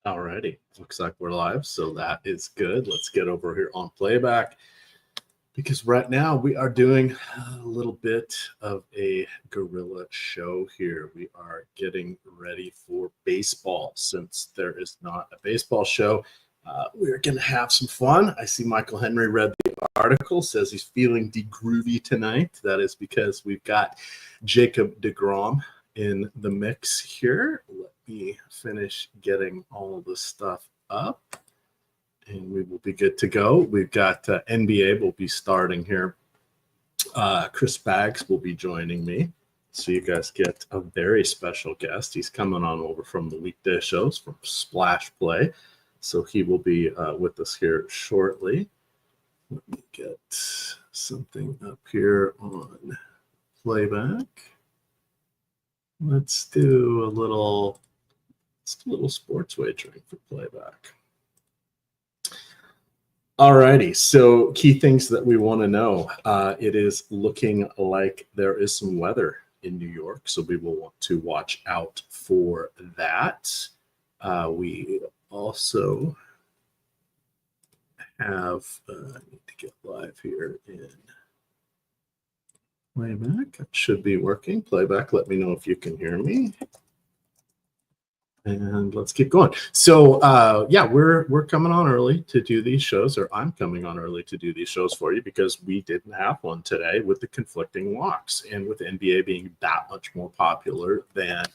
Alrighty, looks like we're live, so that is good. Let's get over here on playback because right now we are doing a little bit of a guerrilla show here. We are getting ready for baseball. Since there is not a baseball show, we're going to have some fun. I see Michael Henry read the article, says he's feeling de-groovy tonight. That is because we've got Jacob deGrom in the mix here. Let me finish getting all the stuff up and we will be good to go. We've got NBA will be starting here. Chris Baggs will be joining me. So you guys get a very special guest. He's coming on over from the weekday shows from Splash Play. So he will be with us here shortly. Let me get something up here on playback. Let's do a little sports wagering for playback. Alrighty, so key things that we want to know. It is looking like there is some weather in New York, so we will want to watch out for that. We also have, I need to get live here in playback. It should be working. Playback, let me know if you can hear me. And let's keep going. So yeah, we're coming on early to do these shows, or I'm coming on early to do these shows for you because we didn't have one today with the conflicting locks. And with NBA being that much more popular than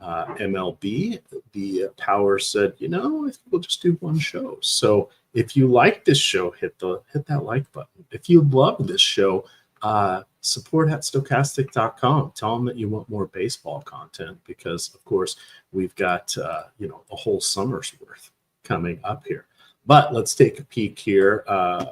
MLB, the power said, I think we'll just do one show. So if you like this show, hit that like button. If you love this show, support at Stokastic.com. Tell them that you want more baseball content because, of course, we've got a whole summer's worth coming up here. But let's take a peek here. I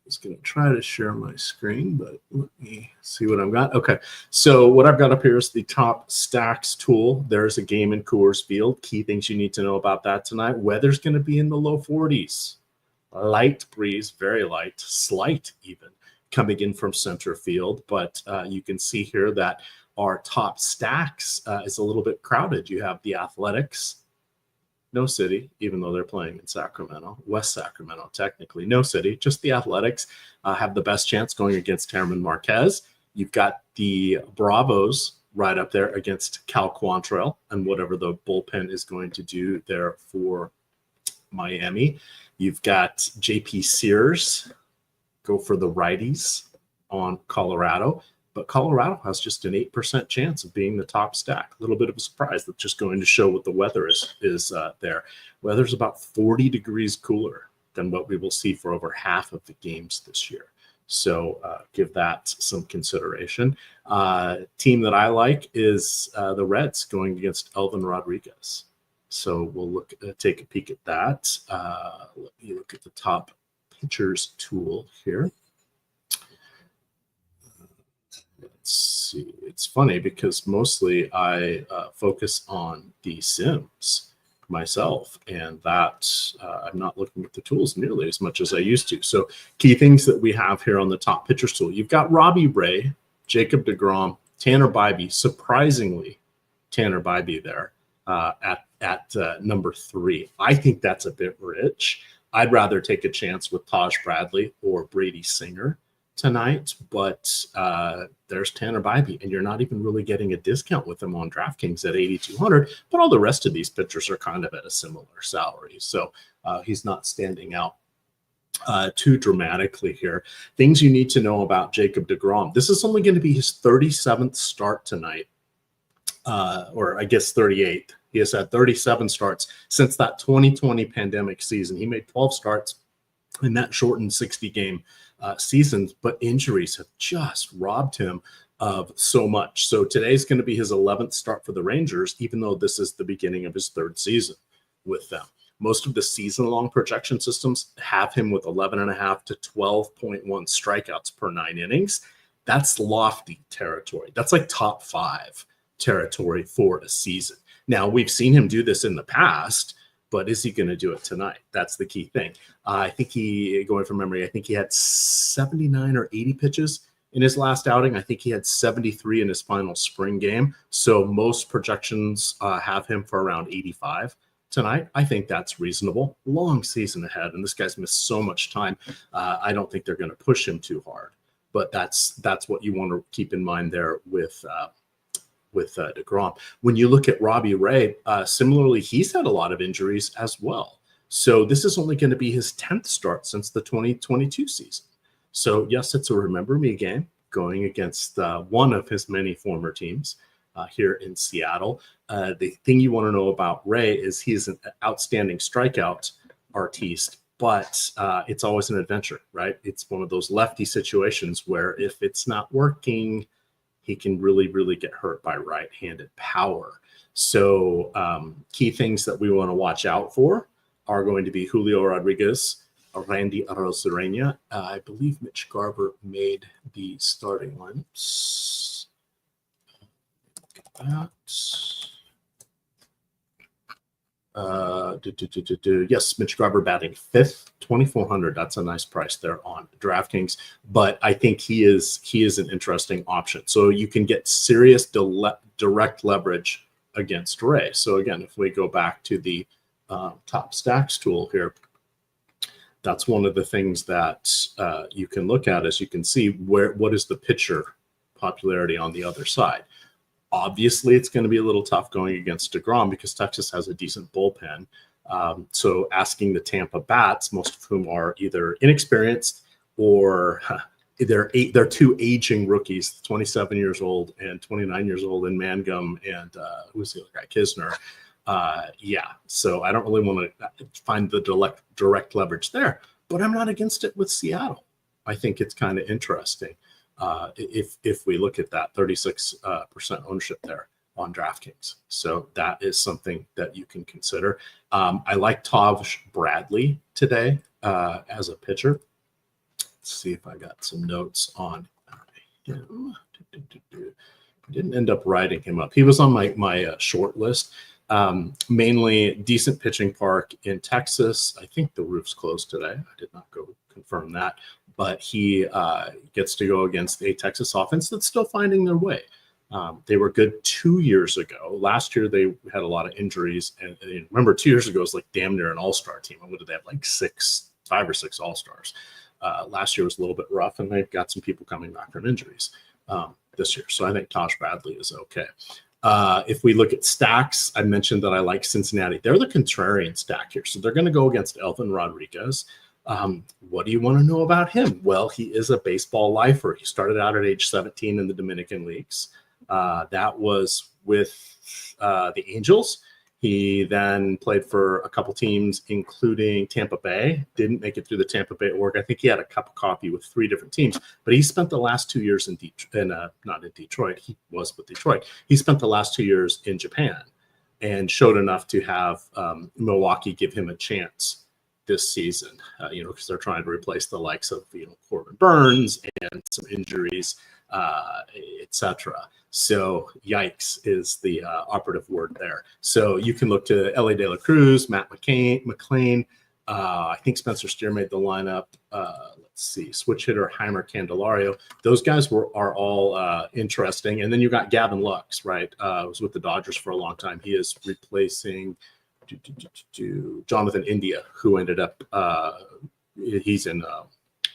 was going to try to share my screen, but let me see what I've got. Okay, so what I've got up here is the top stacks tool. There's a game in Coors Field. Key things you need to know about that tonight. Weather's going to be in the low 40s. Light breeze, very light, slight even, coming in from center field. But you can see here that our top stacks is a little bit crowded. You have the Athletics, no City, even though they're playing in Sacramento, West Sacramento, technically, no City, just the Athletics have the best chance going against Herman Marquez. You've got the Bravos right up there against Cal Quantrill and whatever the bullpen is going to do there for Miami. You've got JP Sears, go for the righties on Colorado. But Colorado has just an 8% chance of being the top stack. A little bit of a surprise. That's just going to show what the weather is there. Weather's about 40 degrees cooler than what we will see for over half of the games this year. So give that some consideration. Team that I like is the Reds going against Elvin Rodriguez. So we'll take a peek at that. Let me look at the top pitchers tool here. Let's see. It's funny because mostly I focus on the Sims myself, and that I'm not looking at the tools nearly as much as I used to. So key things that we have here on the top pitchers tool. You've got Robbie Ray, Jacob deGrom, Tanner Bybee. Surprisingly, Tanner Bybee there at number 3. I think that's a bit rich. I'd rather take a chance with Taj Bradley or Brady Singer tonight, but there's Tanner Bybee, and you're not even really getting a discount with him on DraftKings at 8,200, but all the rest of these pitchers are kind of at a similar salary, so he's not standing out too dramatically here. Things you need to know about Jacob deGrom. This is only going to be his 37th start tonight, or I guess 38th. He has had 37 starts since that 2020 pandemic season. He made 12 starts in that shortened 60-game seasons, but injuries have just robbed him of so much. So today's going to be his 11th start for the Rangers, even though this is the beginning of his 3rd season with them. Most of the season-long projection systems have him with 11.5 to 12.1 strikeouts per 9 innings. That's lofty territory. That's like top 5 territory for a season. Now, we've seen him do this in the past, but is he going to do it tonight? That's the key thing. I think going from memory, I think he had 79 or 80 pitches in his last outing. I think he had 73 in his final spring game. So most projections have him for around 85 tonight, I think that's reasonable. Long season ahead, and this guy's missed so much time. I don't think they're going to push him too hard, but that's what you want to keep in mind there with DeGrom. When you look at Robbie Ray, similarly, he's had a lot of injuries as well. So this is only going to be his 10th start since the 2022 season. So yes, it's a remember me game going against one of his many former teams here in Seattle. The thing you want to know about Ray is he's an outstanding strikeout artiste, but it's always an adventure, right? It's one of those lefty situations where if it's not working, he can really, really get hurt by right-handed power. So key things that we want to watch out for are going to be Julio Rodriguez, Randy Arozarena. I believe Mitch Garber made the starting lineups. Yes, Mitch Garber batting 5th, 2,400. That's a nice price there on DraftKings. But I think he is an interesting option. So you can get serious direct leverage against Ray. So again, if we go back to the top stacks tool here, that's one of the things that you can look at. As you can see, what is the pitcher popularity on the other side. Obviously, it's going to be a little tough going against DeGrom because Texas has a decent bullpen. So asking the Tampa bats, most of whom are either inexperienced or they're two aging rookies, 27 years old and 29 years old in Mangum and who's the other guy, Kisner. So I don't really want to find the direct leverage there, but I'm not against it with Seattle. I think it's kind of interesting. If we look at that 36% ownership there on DraftKings. So that is something that you can consider. I like Taj Bradley today as a pitcher. Let's see if I got some notes on him. I didn't end up writing him up. He was on my short list. Mainly decent pitching park in Texas. I think the roof's closed today. I did not go confirm that. But he gets to go against a Texas offense that's still finding their way. They were good 2 years ago. Last year, they had a lot of injuries. And remember, 2 years ago, it was like damn near an all-star team. What did they have, like 5 or 6 all-stars? Last year was a little bit rough, and they've got some people coming back from injuries this year. So I think Taj Bradley is okay. If we look at stacks, I mentioned that I like Cincinnati. They're the contrarian stack here. So they're going to go against Elvin Rodriguez. What do you want to know about him? Well, he is a baseball lifer. He started out at age 17 in the Dominican leagues. That was with the Angels. He then played for a couple teams, including Tampa Bay. Didn't make it through the Tampa Bay org. I think he had a cup of coffee with 3 different teams. But he spent the last 2 years not in Detroit. He was with Detroit. He spent the last 2 years in Japan and showed enough to have Milwaukee give him a chance this season, because they're trying to replace the likes of, Corbin Burns and some injuries, etc. So yikes is the operative word there. So you can look to L.A. De La Cruz, Matt McClain. I think Spencer Steer made the lineup. Let's see, switch hitter Heimer Candelario. Those guys are all interesting. And then you got Gavin Lux, right? Was with the Dodgers for a long time. He is replacing Jonathan India, who ended up he's in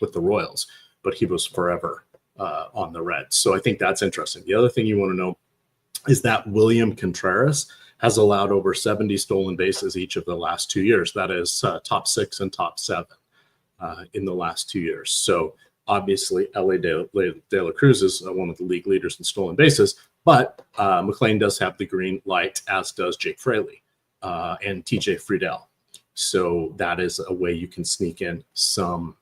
with the Royals, but he was forever on the Reds. So I think that's interesting. The other thing you want to know is that William Contreras has allowed over 70 stolen bases each of the last 2 years. That is top 6 and top 7 in the last 2 years. So obviously L.A. De La Cruz is one of the league leaders in stolen bases, but McClain does have the green light, as does Jake Fraley and TJ Friedel. So that is a way you can sneak in some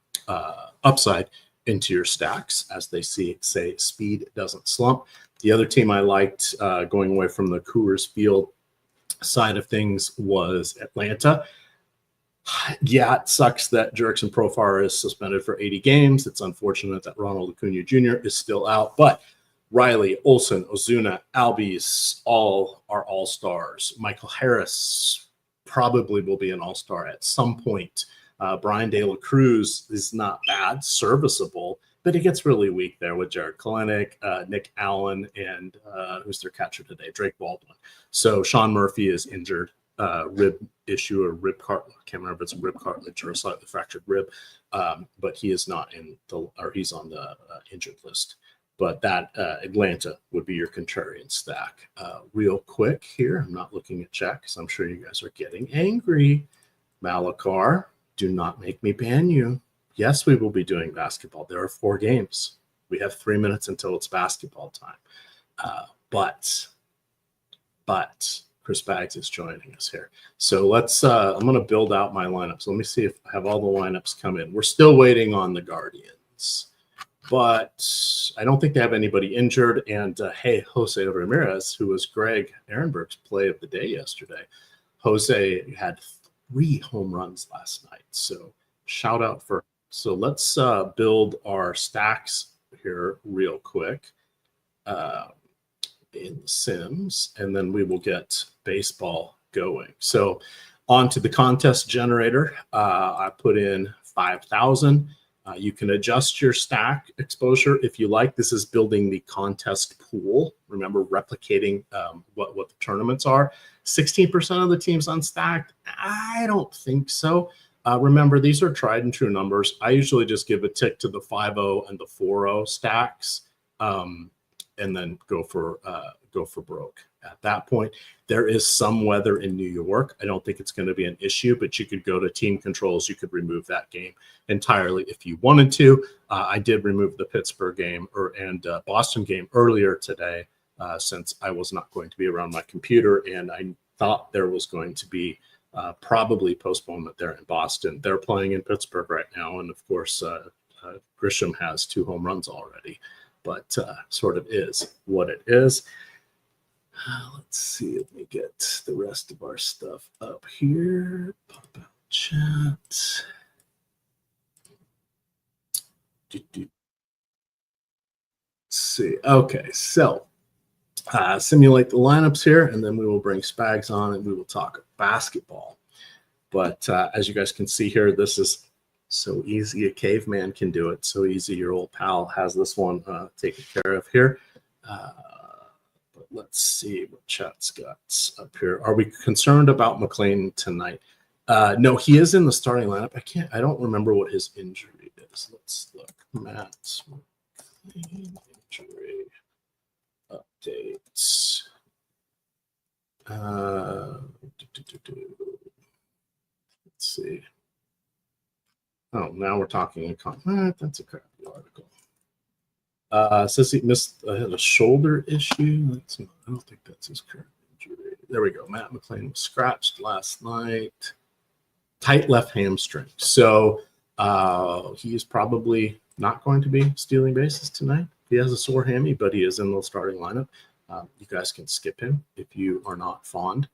upside into your stacks. As they say, speed doesn't slump. The other team I liked going away from the Coors Field side of things was Atlanta. Yeah, it sucks that Jurickson Profar is suspended for 80 games. It's unfortunate that Ronald Acuna Jr. is still out, but Riley, Olsen, Ozuna, Albies, all are all-stars. Michael Harris probably will be an all-star at some point. Brian De La Cruz is not bad, serviceable, but it gets really weak there with Jared Kelenic, Nick Allen, and who's their catcher today? Drake Baldwin. So Sean Murphy is injured rib issue or rib cartilage. I can't remember if it's rib cartilage or a slightly fractured rib, but he is not he's on the injured list. But that Atlanta would be your contrarian stack. Real quick here, I'm not looking at chat because I'm sure you guys are getting angry. Malakar, do not make me ban you. Yes, we will be doing basketball. There are 4 games. We have 3 minutes until it's basketball time. But Chris Baggs is joining us here. So let's, I'm going to build out my lineups. Let me see if I have all the lineups come in. We're still waiting on the Guardians, but I don't think they have anybody injured. And hey, Jose Ramirez, who was Greg Ehrenberg's play of the day yesterday. Jose had 3 home runs last night. So shout out for, so let's build our stacks here real quick in the Sims, and then we will get baseball going. So on to the contest generator. I put in 5,000. You can adjust your stack exposure if you like. This is building the contest pool. Remember, replicating what the tournaments are. 16% of the teams unstacked. I don't think so. Remember, these are tried and true numbers. I usually just give a tick to the 5-0 and the 4-0 stacks, and then go for broke. At that point, there is some weather in New York. I don't think it's going to be an issue, but you could go to team controls. You could remove that game entirely if you wanted to. I did remove the Pittsburgh game and Boston game earlier today since I was not going to be around my computer, and I thought there was going to be probably postponement there in Boston. They're playing in Pittsburgh right now, and of course, Grisham has 2 home runs already, but sort of is what it is. Let's see. Let me get the rest of our stuff up here. Pop out chat. Let's see. Okay, so simulate the lineups here, and then we will bring Spags on, and we will talk basketball. But as you guys can see here, this is so easy. A caveman can do it. So easy. Your old pal has this one taken care of here. But let's see what chat's got up here. Are we concerned about McLean tonight? No, he is in the starting lineup. I don't remember what his injury is. Let's look. Matt McLean injury updates. Let's see. Oh, now we're talking in that's a crappy article. Says he had a shoulder issue. I don't think that's his current injury. There we go. Matt McLean was scratched last night. Tight left hamstring. So he is probably not going to be stealing bases tonight. He has a sore hammy, but he is in the starting lineup. You guys can skip him if you are not fond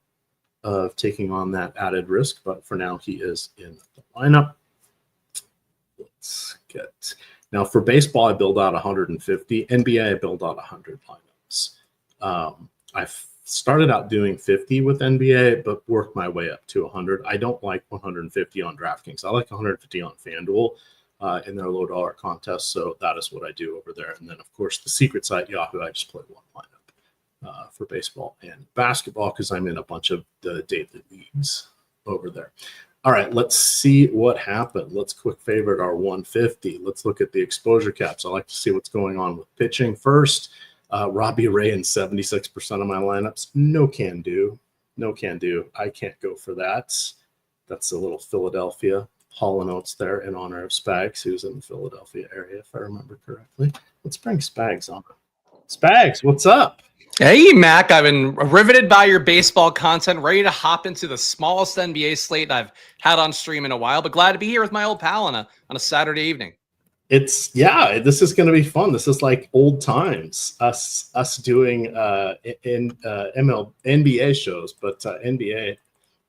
of taking on that added risk. But for now, he is in the lineup. Let's get now for baseball. I build out 150. NBA, I build out 100 lineups. I've started out doing 50 with NBA, but worked my way up to 100. I don't like 150 on DraftKings. I like 150 on FanDuel in their low dollar contest. So that is what I do over there. And then, of course, the secret site Yahoo, I just play one lineup for baseball and basketball because I'm in a bunch of the daily leagues over there. All right, let's see what happened. Let's quick favorite our 150. Let's look at the exposure caps. I like to see what's going on with pitching first. Robbie Ray in 76% of my lineups. No can do. No can do. I can't go for that. That's a little Philadelphia Hall & Oates there in honor of Spags, who's in the Philadelphia area, if I remember correctly. Let's bring Spags on. Spags, what's up? Hey, Mac. I've been riveted by your baseball content, ready to hop into the smallest NBA slate I've had on stream in a while, but glad to be here with my old pal on a Saturday evening. This is going to be fun. This is like old times, us doing NBA shows, but NBA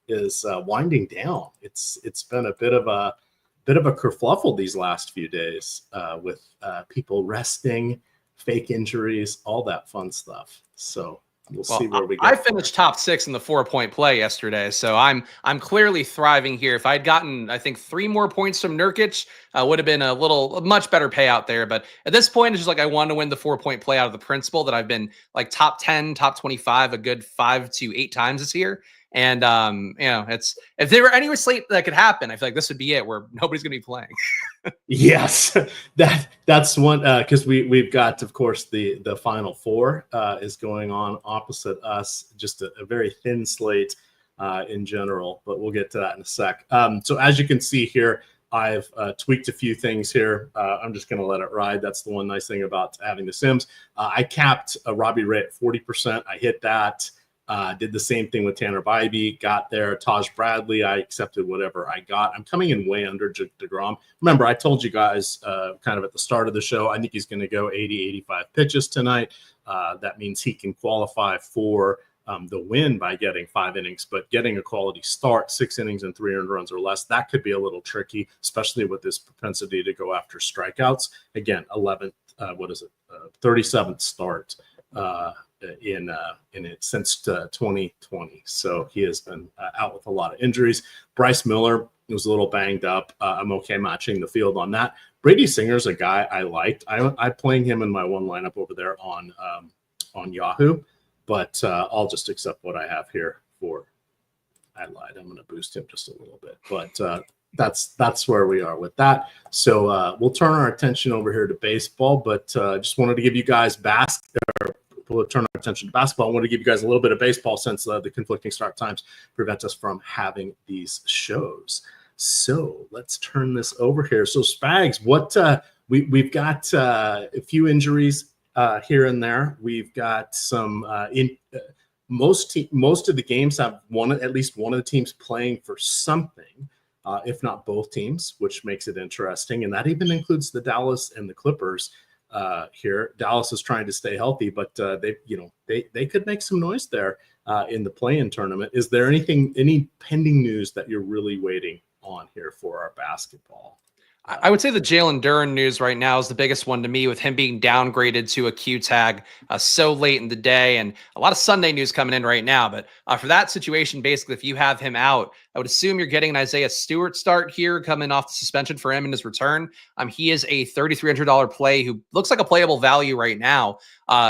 is winding down. It's been a bit of a kerfluffle these last few days with people resting, fake injuries, all that fun stuff. So we'll see where we go. I finished top 6 in the 4-point play yesterday, so I'm clearly thriving here. If I'd gotten, I think, 3 more points from Nurkic, would have been a much better payout there. But at this point, it's just like I want to win the 4-point play out of the principle that I've been like top 10, top 25 a good 5 to 8 times this year. And it's if there were any slate that could happen, I feel like this would be it, where nobody's going to be playing. Yes, that's one because we've got, of course, the Final Four is going on opposite us. Just a very thin slate in general, but we'll get to that in a sec. So as you can see here, I've tweaked a few things here. I'm just going to let it ride. That's the one nice thing about having the Sims. I capped Robbie Ray at 40%. I hit that. Did the same thing with Tanner Bybee, got there. Taj Bradley, I accepted whatever I got. I'm coming in way under DeGrom. Remember, I told you guys kind of at the start of the show, I think he's going to go 80, 85 pitches tonight. That means he can qualify for the win by getting 5 innings, but getting a quality start, 6 innings and 3 earned runs or less, that could be a little tricky, especially with this propensity to go after strikeouts. Again, 37th start in it since 2020. So he has been out with a lot of injuries. Bryce Miller was a little banged up. I'm okay matching the field on that. Brady Singer's a guy I liked. I'm playing him in my one lineup over there on Yahoo, but I'll just accept what I have here for. I lied. I'm going to boost him just a little bit, but that's where we are with that. So we'll turn our attention over here to baseball, but just wanted to give you guys we'll turn our attention to basketball. I want to give you guys a little bit of baseball since the conflicting start times prevent us from having these shows. So let's turn this over here. So Spags, what we've got a few injuries here and there. We've got some most of the games have at least one of the teams playing for something, if not both teams, which makes it interesting. And that even includes the Dallas and the Clippers. Here, Dallas is trying to stay healthy, but they could make some noise there in the play-in tournament. Is there any pending news that you're really waiting on here for our basketball? I would say the Jalen Duren news right now is the biggest one to me, with him being downgraded to a Q tag so late in the day, and a lot of Sunday news coming in right now. But for that situation, basically, if you have him out, I would assume you're getting an Isaiah Stewart start here coming off the suspension for him in his return. He is a $3,300 play who looks like a playable value right now.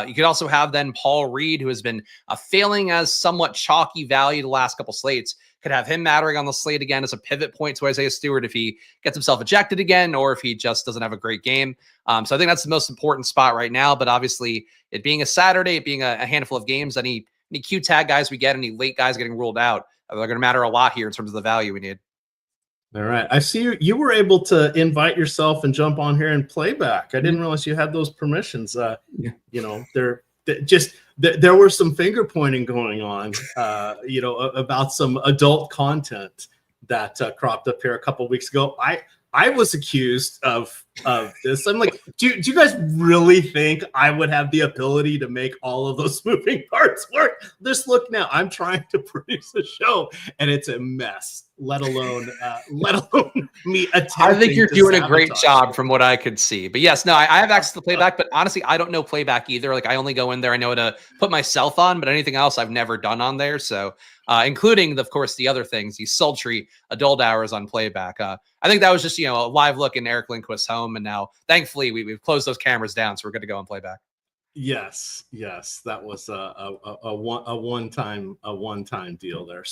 You could also have then Paul Reed, who has been failing as somewhat chalky value the last couple slates. Could have him mattering on the slate again as a pivot point to Isaiah Stewart if he gets himself ejected again, or if he just doesn't have a great game. So I think that's the most important spot right now. But obviously, it being a Saturday, it being a handful of games, any Q tag guys we get, any late guys getting ruled out, they're going to matter a lot here in terms of the value we need. All right. I see you were able to invite yourself and jump on here and play back. I didn't realize you had those permissions. There were some finger pointing going on, about some adult content that cropped up here a couple of weeks ago. I was accused of this. I'm like, do you guys really think I would have the ability to make all of those moving parts work? Just look now. I'm trying to produce a show, and it's a mess. Let alone me attempting. I think you're doing a great job from what I could see. But yes, no, I have access to playback, but honestly, I don't know playback either. Like, I only go in there, I know to put myself on, but anything else I've never done on there. So including, of course, the other things, these sultry adult hours on playback. I think that was just, a live look in Eric Lindquist's home. And now, thankfully, we've closed those cameras down, so we're good to go on playback. Yes, that was a one-time deal there.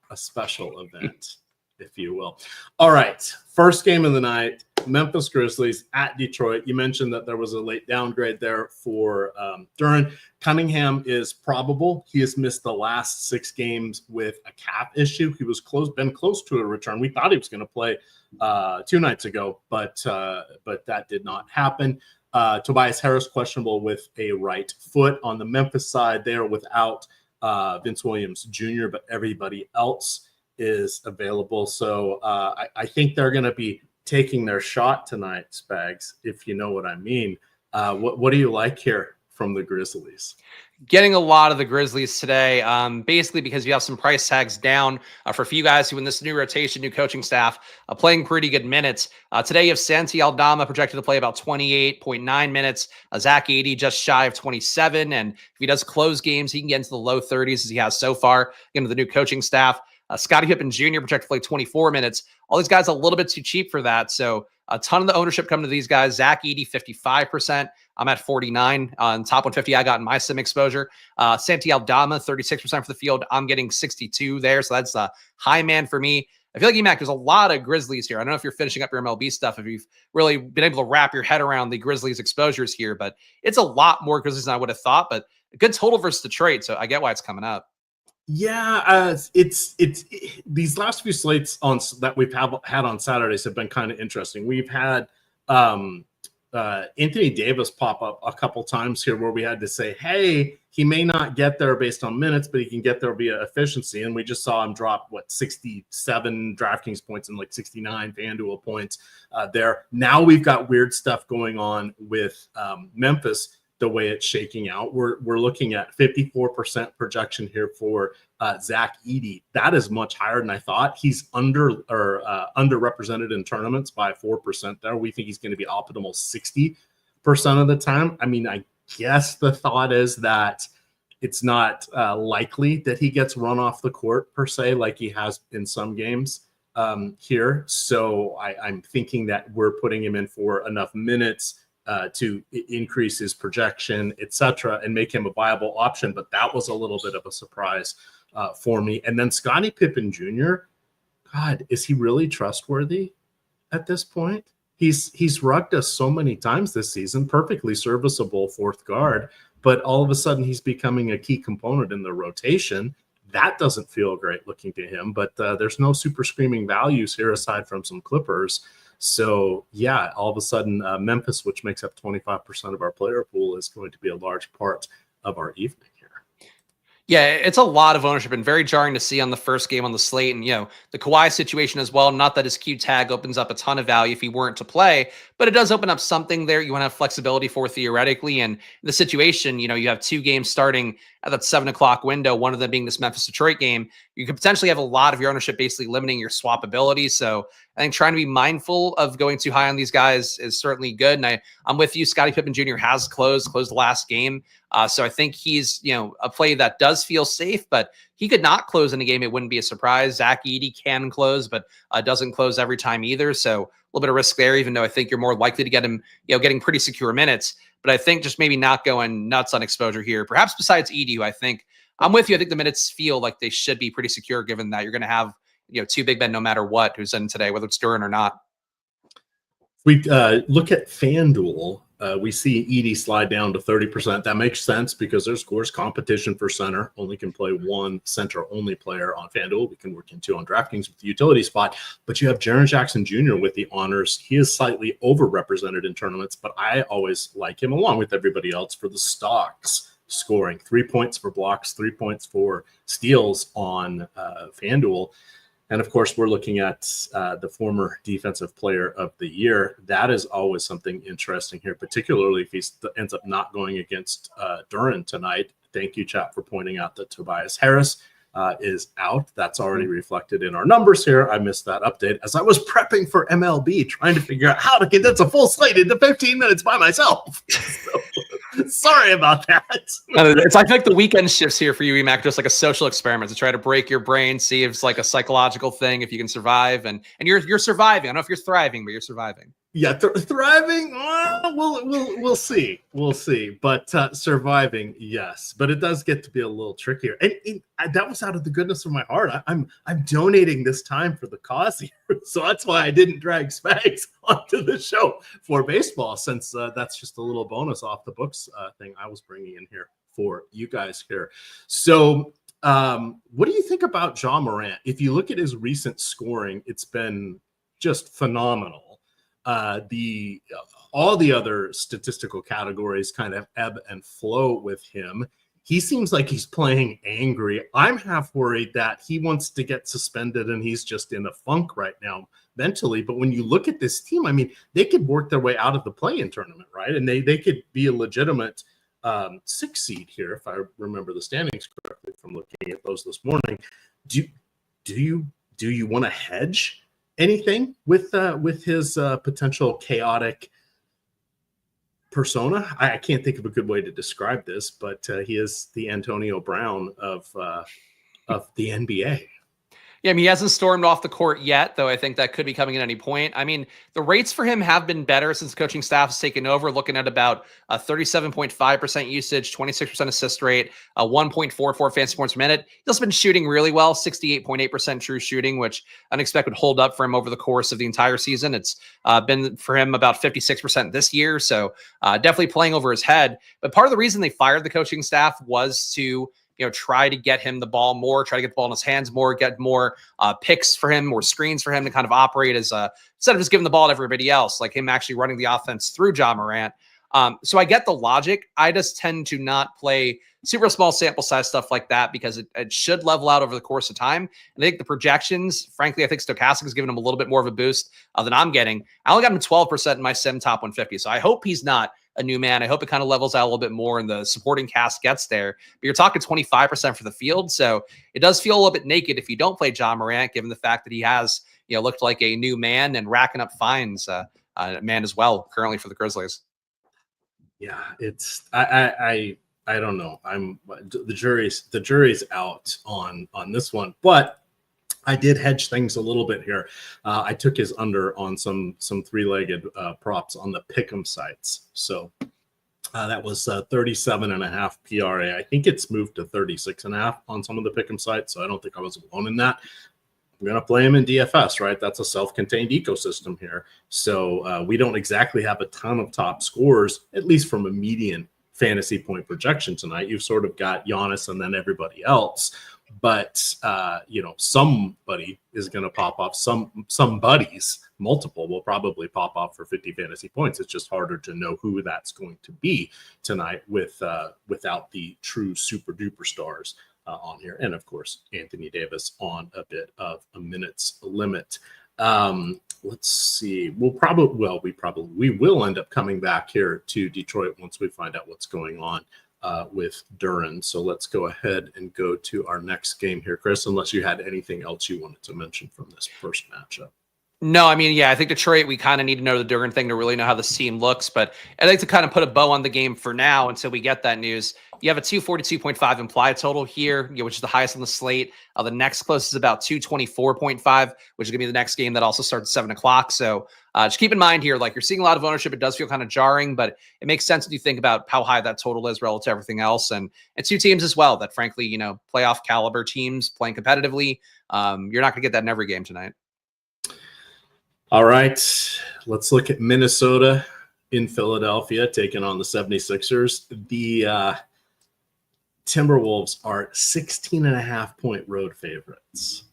A special event, if you will. All right, first game of the night, Memphis Grizzlies at Detroit. You mentioned that there was a late downgrade there for Duren. Cunningham is probable. He has missed the last 6 games with a calf issue. He was been close to a return. We thought he was going to play 2 nights ago, but that did not happen. Tobias Harris questionable with a right foot. On the Memphis side, they are without Vince Williams Jr., but everybody else is available. So I think they're going to be taking their shot tonight, Spags, if you know what I mean. What do you like here from the Grizzlies? Getting a lot of the Grizzlies today, basically because you have some price tags down for a few guys who in this new rotation, new coaching staff, playing pretty good minutes. Today you have Santi Aldama projected to play about 28.9 minutes. Zach 80 just shy of 27. And if he does close games, he can get into the low 30s as he has so far into the new coaching staff. Scottie Pippen Jr. projected to play 24 minutes. All these guys a little bit too cheap for that. So a ton of the ownership coming to these guys. Zach Edey, 55%. I'm at 49. On top 150, I got in my sim exposure. Santi Aldama, 36% for the field. I'm getting 62 there. So that's a high man for me. I feel like EMac, there's a lot of Grizzlies here. I don't know if you're finishing up your MLB stuff, if you've really been able to wrap your head around the Grizzlies exposures here, but it's a lot more Grizzlies than I would have thought, but a good total versus Detroit. So I get why it's coming up. Yeah, it's these last few slates that we've had on Saturdays have been kind of interesting. We've had Anthony Davis pop up a couple times here where we had to say, hey, he may not get there based on minutes, but he can get there via efficiency. And we just saw him drop 67 DraftKings points and 69 FanDuel points there. Now we've got weird stuff going on with Memphis. The way it's shaking out, we're looking at 54% projection here for Zach Edey. That is much higher than I thought. He's underrepresented in tournaments by 4% there. We think he's going to be optimal 60% of the time. I mean, I guess the thought is that it's not likely that he gets run off the court per se, like he has in some games here. So I'm thinking that we're putting him in for enough minutes to increase his projection, etc., and make him a viable option. But that was a little bit of a surprise for me. And then Scottie Pippen Jr., God, is he really trustworthy at this point? He's rugged us so many times this season, perfectly serviceable fourth guard, but all of a sudden he's becoming a key component in the rotation. That doesn't feel great looking to him, but there's no super screaming values here aside from some Clippers. So, yeah, all of a sudden, Memphis, which makes up 25% of our player pool, is going to be a large part of our evening here. Yeah, it's a lot of ownership and very jarring to see on the first game on the slate. And, the Kawhi situation as well. Not that his Q tag opens up a ton of value if he weren't to play, but it does open up something there you want to have flexibility for theoretically. And the situation, you have two games starting at that 7 o'clock window, one of them being this Memphis Detroit game. You could potentially have a lot of your ownership basically limiting your swappability. So I think trying to be mindful of going too high on these guys is certainly good. And I'm with you. Scottie Pippen Jr. has closed the last game. So I think he's, a play that does feel safe, but he could not close in a game. It wouldn't be a surprise. Zach Edey can close, but doesn't close every time either. So a little bit of risk there, even though I think you're more likely to get him, getting pretty secure minutes. But I think just maybe not going nuts on exposure here. Perhaps besides Edey, who I think I'm with you. I think the minutes feel like they should be pretty secure, given that you're going to have, two big men no matter what who's in today, whether it's Duran or not. We look at FanDuel. We see Edey slide down to 30%. That makes sense because there's, of course, competition for center. Only can play one center-only player on FanDuel. We can work into on DraftKings with the utility spot. But you have Jaren Jackson Jr. with the honors. He is slightly overrepresented in tournaments, but I always like him along with everybody else for the stocks scoring. 3 points for blocks, 3 points for steals on FanDuel. And, of course, we're looking at the former defensive player of the year. That is always something interesting here, particularly if he ends up not going against Duran tonight. Thank you, chat, for pointing out that Tobias Harris is out. That's already reflected in our numbers here. I missed that update as I was prepping for MLB, trying to figure out how to condense a full slate into 15 minutes by myself. So, sorry about that. It's like the weekend shifts here for you, EMac, just like a social experiment to try to break your brain, see if it's like a psychological thing, if you can survive. And you're surviving. I don't know if you're thriving, but you're surviving. Yeah, thriving. We'll see. We'll see. But surviving, yes. But it does get to be a little trickier. And that was out of the goodness of my heart. I'm donating this time for the cause here, so that's why I didn't drag Spags onto the show for baseball, since that's just a little bonus off the books thing I was bringing in here for you guys here. So, what do you think about Ja Morant? If you look at his recent scoring, it's been just phenomenal. All the other statistical categories kind of ebb and flow with him. He seems like he's playing angry. I'm half worried that he wants to get suspended and he's just in a funk right now mentally. But when you look at this team, I mean, they could work their way out of the play-in tournament, right? And they could be a legitimate 6 seed here, if I remember the standings correctly from looking at those this morning. Do you want to hedge anything with his potential chaotic persona? I can't think of a good way to describe this, but he is the Antonio Brown of the NBA. Yeah, I mean, he hasn't stormed off the court yet, though I think that could be coming at any point. I mean, the rates for him have been better since the coaching staff has taken over, looking at about 37.5% usage, 26% assist rate, 1.44 fantasy points per minute. He's also been shooting really well, 68.8% true shooting, which I didn't expect would hold up for him over the course of the entire season. It's been for him about 56% this year, so definitely playing over his head. But part of the reason they fired the coaching staff was to try to get him the ball more, try to get the ball in his hands more, get more picks for him, more screens for him to kind of operate as instead of just giving the ball to everybody else, like him actually running the offense through Ja Morant. So I get the logic. I just tend to not play super small sample size stuff like that because it should level out over the course of time. And I think the projections, frankly, I think Stokastic has given him a little bit more of a boost than I'm getting. I only got him 12% in my sim top 150. So I hope he's not a new man. I hope it kind of levels out a little bit more and the supporting cast gets there. But you're talking 25% for the field. So it does feel a little bit naked if you don't play Ja Morant, given the fact that he has, looked like a new man and racking up fines, man as well, currently for the Grizzlies. Yeah, it's I don't know. The jury's out on this one, but I did hedge things a little bit here. I took his under on some three-legged props on the pick'em sites. So that was 37.5 PRA. I think it's moved to 36.5 on some of the pick'em sites. So I don't think I was alone in that. I'm going to play him in DFS, right? That's a self-contained ecosystem here. So we don't exactly have a ton of top scores, at least from a median fantasy point projection tonight. You've sort of got Giannis and then everybody else. But, somebody is going to pop off. Somebody's multiple will probably pop off for 50 fantasy points. It's just harder to know who that's going to be tonight without the true super duper stars on here. And of course, Anthony Davis on a bit of a minutes limit. Let's see. We will end up coming back here to Detroit once we find out what's going on with Duran. So let's go ahead and go to our next game here, Chris, unless you had anything else you wanted to mention from this first matchup. No, I mean, yeah, I think Detroit, we kind of need to know the Duran thing to really know how this team looks, but I'd like to kind of put a bow on the game for now until we get that news. You have a 242.5 implied total here, which is the highest on the slate. The next closest is about 224.5, which is going to be the next game that also starts at 7 o'clock. So just keep in mind here, like you're seeing a lot of ownership. It does feel kind of jarring, but it makes sense when you think about how high that total is relative to everything else. And two teams as well that frankly, playoff caliber teams playing competitively. You're not going to get that in every game tonight. All right, let's look at Minnesota in Philadelphia taking on the 76ers. The Timberwolves are 16.5-point road favorites.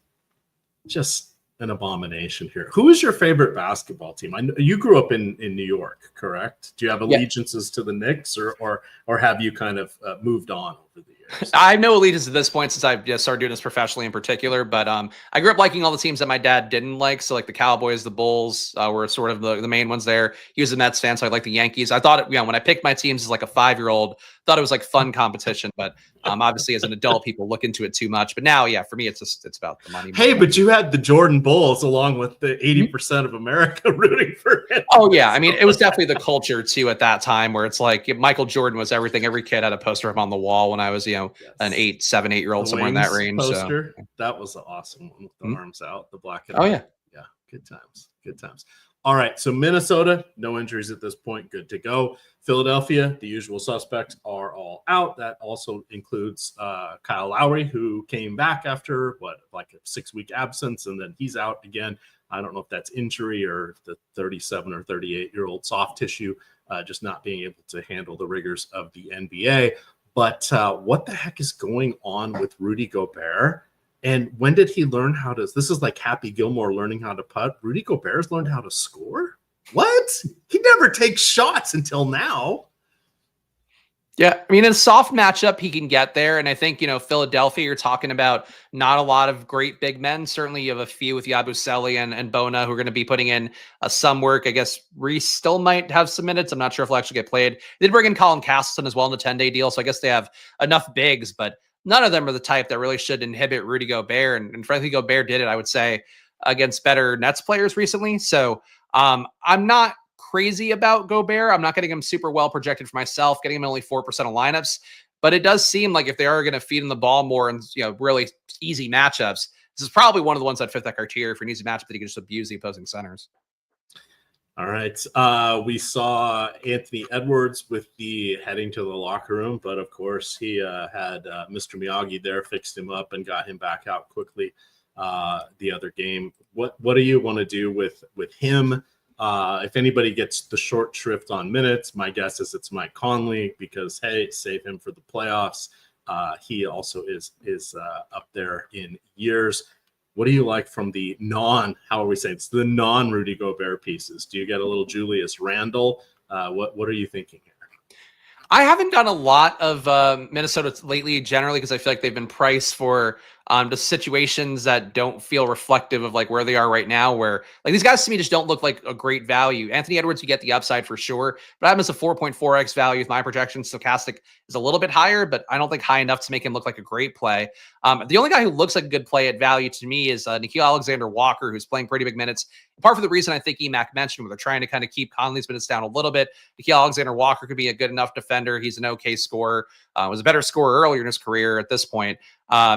Just an abomination here. Who is your favorite basketball team? I know you grew up in New York, correct? Do you have allegiances to the Knicks or have you kind of moved on over the years? I have no allegiance at this point since I started doing this professionally in particular, but I grew up liking all the teams that my dad didn't like. So like the Cowboys, the Bulls were sort of the main ones there. He was a Mets fan, so I like the Yankees. I thought, when I picked my teams as like a 5-year-old, thought it was like fun competition, but obviously as an adult, people look into it too much. But now, for me, it's about the money. Hey, but you had the Jordan Bulls along with the 80% of America rooting for him. Oh yeah, I mean, it was definitely the culture too at that time, where it's like Michael Jordan was everything. Every kid had a poster of him on the wall when I was, an 7-8-year-old, somewhere in that range. Poster, so that was the awesome one with the arms out, the black and white. Yeah, good times. All right, so Minnesota, no injuries at this point, good to go. Philadelphia, the usual suspects are all out. That also includes Kyle Lowry, who came back after a 6-week absence, and then he's out again. I don't know if that's injury or the 37 or 38-year-old soft tissue, just not being able to handle the rigors of the NBA. But what the heck is going on with Rudy Gobert? And when did he learn how to? This is like Happy Gilmore learning how to putt. Rudy Gobert's learned how to score? What? He never takes shots until now. Yeah, I mean, in a soft matchup, he can get there. And I think, Philadelphia, you're talking about not a lot of great big men. Certainly you have a few with Yabusele and Bona who are going to be putting in some work. I guess Reese still might have some minutes. I'm not sure if he'll actually get played. They did bring in Colin Castleton as well in the 10-day deal. So I guess they have enough bigs, but none of them are the type that really should inhibit Rudy Gobert. And frankly, Gobert did it, I would say, against better Nets players recently. So I'm not crazy about Gobert. I'm not getting him super well projected for myself, getting him only 4% of lineups. But it does seem like if they are going to feed him the ball more and really easy matchups, this is probably one of the ones that fit that criteria if he needs a matchup that he can just abuse the opposing centers. All right. We saw Anthony Edwards with the heading to the locker room, but of course he had Mr. Miyagi there, fixed him up and got him back out quickly the other game. What do you want to do with him? If anybody gets the short shrift on minutes, my guess is it's Mike Conley because, hey, save him for the playoffs. He also is up there in years. What do you like from the the non-Rudy Gobert pieces? Do you get a little Julius Randle? What are you thinking here? I haven't done a lot of Minnesota lately generally because I feel like they've been priced for just situations that don't feel reflective of like where they are right now, where like these guys to me just don't look like a great value. Anthony Edwards, you get the upside for sure, but I have him as a 4.4x value with my projection. Stokastic is a little bit higher, but I don't think high enough to make him look like a great play. The only guy who looks like a good play at value to me is Nickeil Alexander-Walker, who's playing pretty big minutes. Apart from the reason I think EMac mentioned, where they're trying to kind of keep Conley's minutes down a little bit, Nickeil Alexander-Walker could be a good enough defender. He's an okay scorer. Was a better scorer earlier in his career. At this point,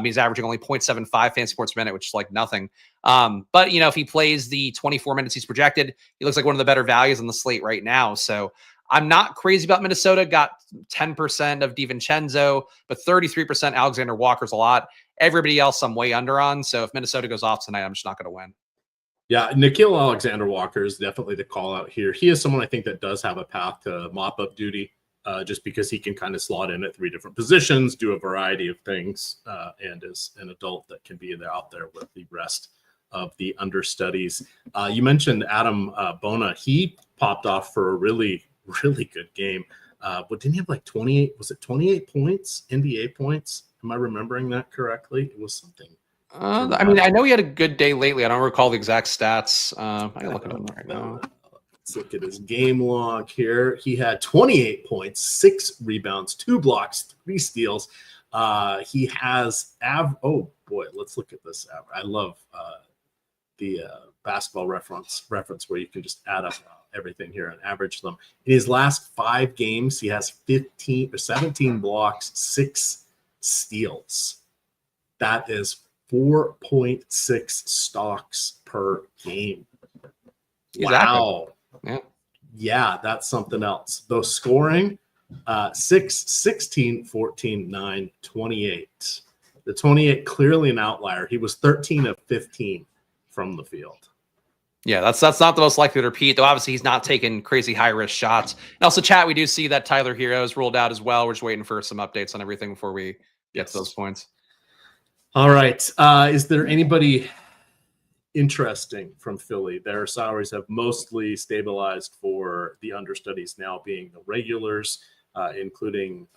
he's averaging only 0.75 fantasy points per minute, which is like nothing. But, if he plays the 24 minutes he's projected, he looks like one of the better values on the slate right now. So I'm not crazy about Minnesota. Got 10% of DiVincenzo, but 33% Alexander Walker's a lot. Everybody else I'm way under on. So if Minnesota goes off tonight, I'm just not going to win. Yeah, Nickeil Alexander-Walker is definitely the call out here. He is someone I think that does have a path to mop-up duty just because he can kind of slot in at 3 different positions, do a variety of things, and is an adult that can be out there with the rest of the understudies. You mentioned Adam Bona. He popped off for a really, really good game. But didn't he have like 28? Was it 28 points, NBA points? Am I remembering that correctly? It was something. I know he had a good day lately. I don't recall the exact stats. I can look at him right now. Let's look at his game log here. He had 28 points, 6 rebounds, 2 blocks, 3 steals. He has oh boy, let's look at this. I love the basketball reference where you can just add up everything here and average them. In his last 5 games, he has 17 blocks, 6 steals. That is 4.6 stocks per game. Wow. Yeah, that's something else. Though scoring, 6, 16, 14, 9, 28. The 28 clearly an outlier. He was 13 of 15 from the field. Yeah, that's not the most likely to repeat, though obviously he's not taking crazy high-risk shots. And also, chat, we do see that Tyler Hero is ruled out as well. We're just waiting for some updates on everything before we get to those points. All right. Is there anybody interesting from Philly? Their salaries have mostly stabilized for the understudies now being the regulars, including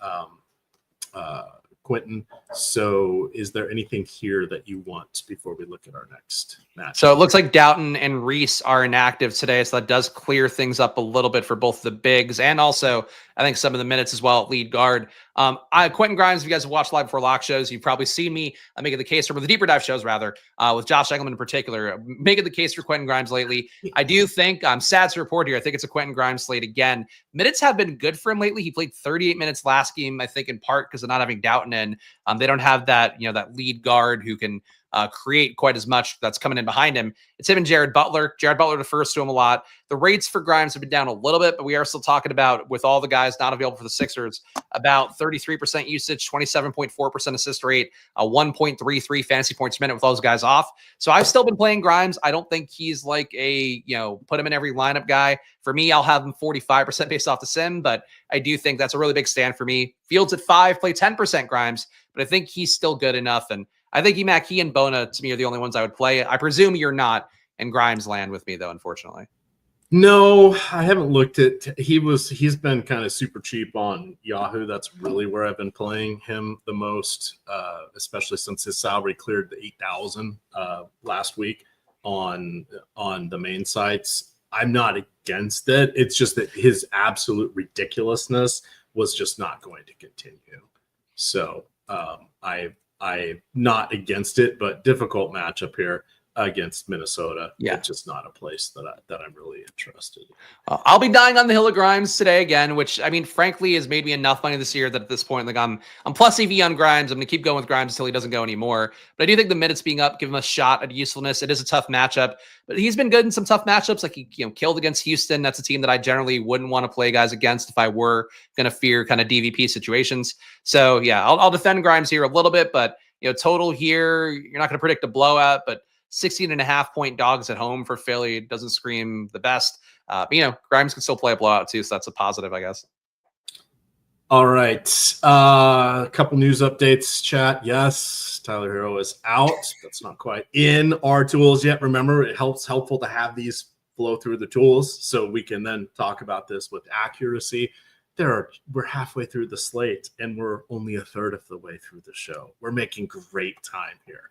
Quentin. So is there anything here that you want before we look at our next match? So it looks like Doughton and Reese are inactive today, so that does clear things up a little bit for both the bigs and also I think some of the minutes as well at lead guard. Quentin Grimes, if you guys have watched live before lock shows, you've probably seen me making the case for the deeper dive shows rather, with Josh Engelman in particular, making the case for Quentin Grimes lately. I do think, I'm sad to report here, I think it's a Quentin Grimes slate again. Minutes have been good for him lately. He played 38 minutes last game, I think in part because of not having Doughton in. They don't have that, that lead guard who can create quite as much that's coming in behind him. It's him and Jared Butler. Jared Butler defers to him a lot. The rates for Grimes have been down a little bit, but we are still talking about, with all the guys not available for the Sixers, about 33% usage, 27.4% assist rate, 1.33 fantasy points per minute with those guys off. So I've still been playing Grimes. I don't think he's like a, put him in every lineup guy. For me, I'll have him 45% based off the sim, but I do think that's a really big stand for me. Fields at 5, play 10% Grimes, but I think he's still good enough. And I think EMac, he and Bona, to me, are the only ones I would play. I presume you're not in Grimes land with me, though, unfortunately. No, I haven't looked at. He's been kind of super cheap on Yahoo. That's really where I've been playing him the most, especially since his salary cleared the 8,000 last week on the main sites. I'm not against it. It's just that his absolute ridiculousness was just not going to continue. So I'm not against it, but difficult matchup here. against Minnesota. Yeah. It's just not a place that I'm really interested in. I'll be dying on the hill of Grimes today again, which I mean, frankly, has made me enough money this year that at this point, like I'm plus EV on Grimes. I'm going to keep going with Grimes until he doesn't go anymore. But I do think the minutes being up give him a shot at usefulness. It is a tough matchup, but he's been good in some tough matchups. Like he killed against Houston. That's a team that I generally wouldn't want to play guys against if I were going to fear kind of DVP situations. So yeah, I'll defend Grimes here a little bit, but total here, you're not going to predict a blowout, but 16.5-point dogs at home for Philly doesn't scream the best. But Grimes can still play a blowout too, so that's a positive, I guess. All right. A couple news updates, chat. Yes, Tyler Hero is out. That's not quite in our tools yet. Remember, it helpful to have these flow through the tools so we can then talk about this with accuracy. We're halfway through the slate, and we're only a third of the way through the show. We're making great time here.